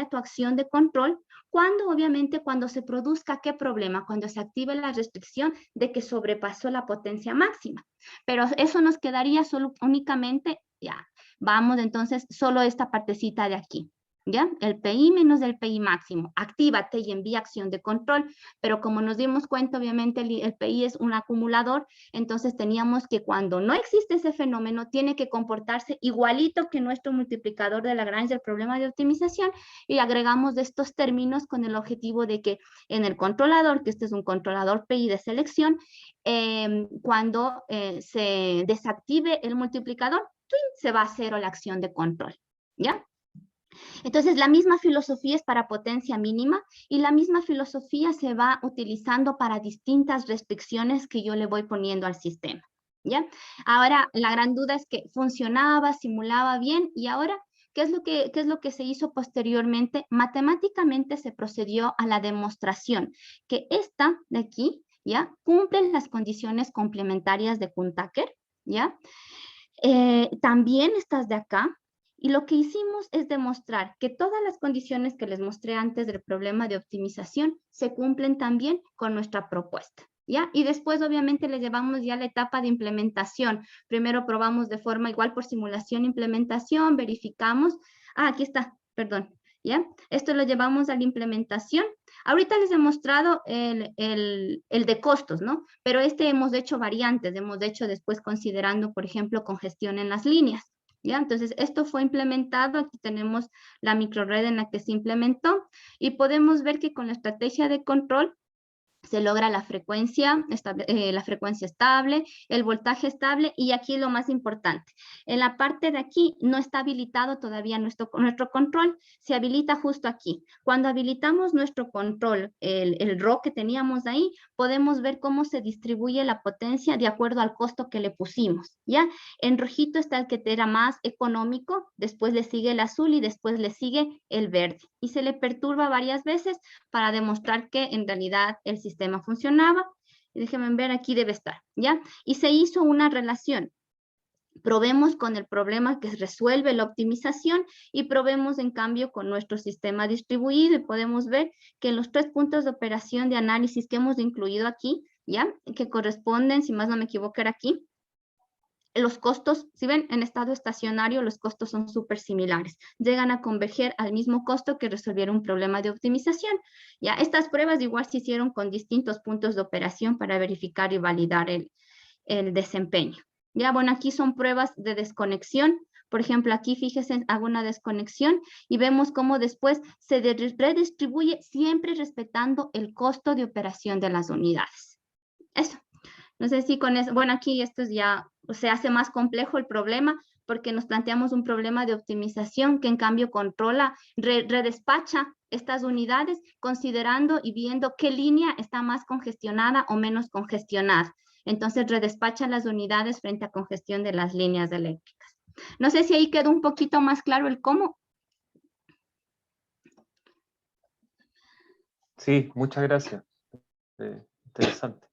tu acción de control obviamente, cuando se produzca, ¿qué problema? Cuando se active la restricción de que sobrepasó la potencia máxima. Pero eso nos quedaría solo únicamente, ya, Vamos entonces solo esta partecita de aquí. ¿Ya? El PI menos el PI máximo. Actívate y envía acción de control, pero como nos dimos cuenta, obviamente el PI es un acumulador, entonces teníamos que cuando no existe ese fenómeno, tiene que comportarse igualito que nuestro multiplicador de Lagrange del problema de optimización, y agregamos estos términos con el objetivo de que en el controlador, que este es un controlador PI de selección, cuando se desactive el multiplicador, se va a cero la acción de control. ¿Ya? Entonces, la misma filosofía es para potencia mínima y la misma filosofía se va utilizando para distintas restricciones que yo le voy poniendo al sistema, ¿ya? Ahora, la gran duda es que funcionaba, simulaba bien, y ahora, ¿qué es lo que se hizo posteriormente? Matemáticamente se procedió a la demostración que esta de aquí, ¿ya? Cumple las condiciones complementarias de Kuhn-Tucker, ¿ya? También estas de acá. Y lo que hicimos es demostrar que todas las condiciones que les mostré antes del problema de optimización se cumplen también con nuestra propuesta, ¿ya? Y después obviamente le llevamos ya a la etapa de implementación. Primero probamos de forma igual por simulación, implementación, verificamos. Aquí está, perdón, ¿ya? Esto lo llevamos a la implementación. Ahorita les he mostrado el de costos, ¿no? Pero hemos hecho variantes, hemos hecho después considerando, por ejemplo, congestión en las líneas. ¿Ya? Entonces, esto fue implementado, aquí tenemos la microred en la que se implementó, y podemos ver que con la estrategia de control se logra la frecuencia estable, el voltaje estable, y aquí lo más importante, en la parte de aquí no está habilitado todavía nuestro control, se habilita justo aquí. Cuando habilitamos nuestro control, el RO que teníamos ahí, podemos ver cómo se distribuye la potencia de acuerdo al costo que le pusimos, ¿ya? En rojito está el que era más económico, después le sigue el azul y después le sigue el verde, y se le perturba varias veces para demostrar que en realidad el sistema funcionaba. Y déjenme ver, aquí debe estar, ¿ya? Y se hizo una relación. Probemos con el problema que resuelve la optimización y probemos en cambio con nuestro sistema distribuido, y podemos ver que en los 3 puntos de operación de análisis que hemos incluido aquí, ¿ya? Que corresponden, si más no me equivoco, era aquí. Los costos, si ven, en estado estacionario los costos son súper similares. Llegan a converger al mismo costo que resolver un problema de optimización. Ya, estas pruebas igual se hicieron con distintos puntos de operación para verificar y validar el desempeño. Ya, bueno, aquí son pruebas de desconexión. Por ejemplo, aquí fíjense, hago una desconexión y vemos cómo después se redistribuye siempre respetando el costo de operación de las unidades. Eso. No sé si con eso, bueno, aquí esto es ya, se hace más complejo el problema porque nos planteamos un problema de optimización que en cambio controla, redespacha estas unidades considerando y viendo qué línea está más congestionada o menos congestionada. Entonces redespacha las unidades frente a congestión de las líneas eléctricas. No sé si ahí quedó un poquito más claro el cómo. Sí, muchas gracias. Interesante.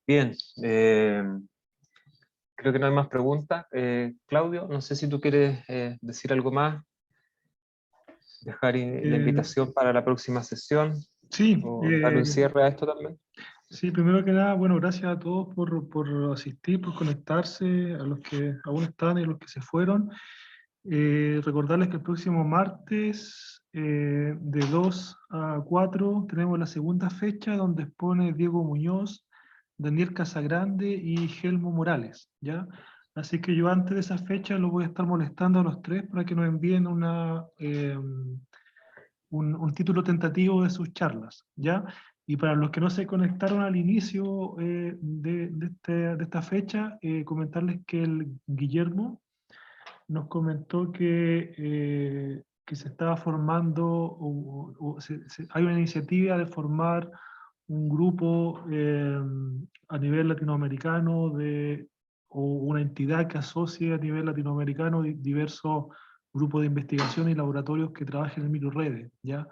Bien, creo que no hay más preguntas. Claudio, no sé si tú quieres decir algo más, dejar la invitación para la próxima sesión, Sí, o dar un cierre a esto también. sí, primero que nada, bueno, gracias a todos por asistir, por conectarse, a los que aún están y a los que se fueron. Recordarles que el próximo martes de 2 a 4 tenemos la segunda fecha donde expone Diego Muñoz, Daniel Casagrande y Helmo Morales, ¿ya? Así que yo antes de esa fecha los voy a estar molestando a los 3 para que nos envíen un título tentativo de sus charlas, ¿ya? Y para los que no se conectaron al inicio de esta fecha, comentarles que el Guillermo nos comentó que se estaba formando, hay una iniciativa de formar un grupo a nivel latinoamericano o una entidad que asocie a nivel latinoamericano diversos grupos de investigación y laboratorios que trabajen en microredes, ¿ya?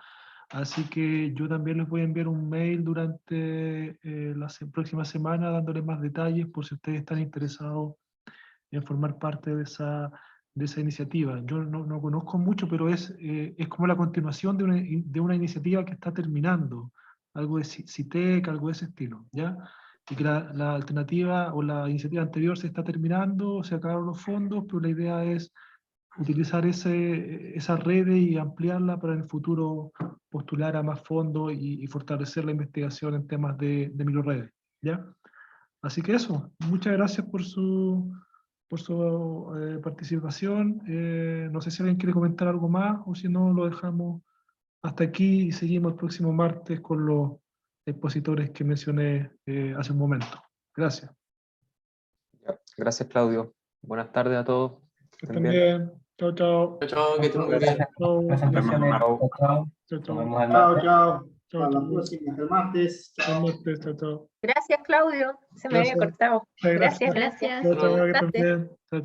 Así que yo también les voy a enviar un mail durante la próxima semana dándoles más detalles por si ustedes están interesados en formar parte de esa iniciativa. Yo no conozco mucho, pero es como la continuación de una iniciativa que está terminando, algo de CITEC, algo de ese estilo, ¿ya? y que la alternativa o la iniciativa anterior se está terminando, se acabaron los fondos, pero la idea es utilizar esa red y ampliarla para en el futuro postular a más fondos y fortalecer la investigación en temas de microredes, ¿ya? Así que eso, muchas gracias por su participación. No sé si alguien quiere comentar algo más o si no lo dejamos hasta aquí y seguimos el próximo martes con los expositores que mencioné hace un momento. Gracias. Gracias, Claudio. Buenas tardes a todos. Que estén bien. También. Chao, chao. Chao, que estén muy bien. Chao. Presentaciones. Chao. Chao. Chao, Nos chao. vemos el Chao, martes. chao. Chao, Hasta la chao. próxima, hasta el martes. Hasta el martes. Chao, chao. Gracias, Claudio. Se me había Gracias. cortado. Gracias. Gracias. Chao, chao. Que estén Gracias. bien. Chao, chao.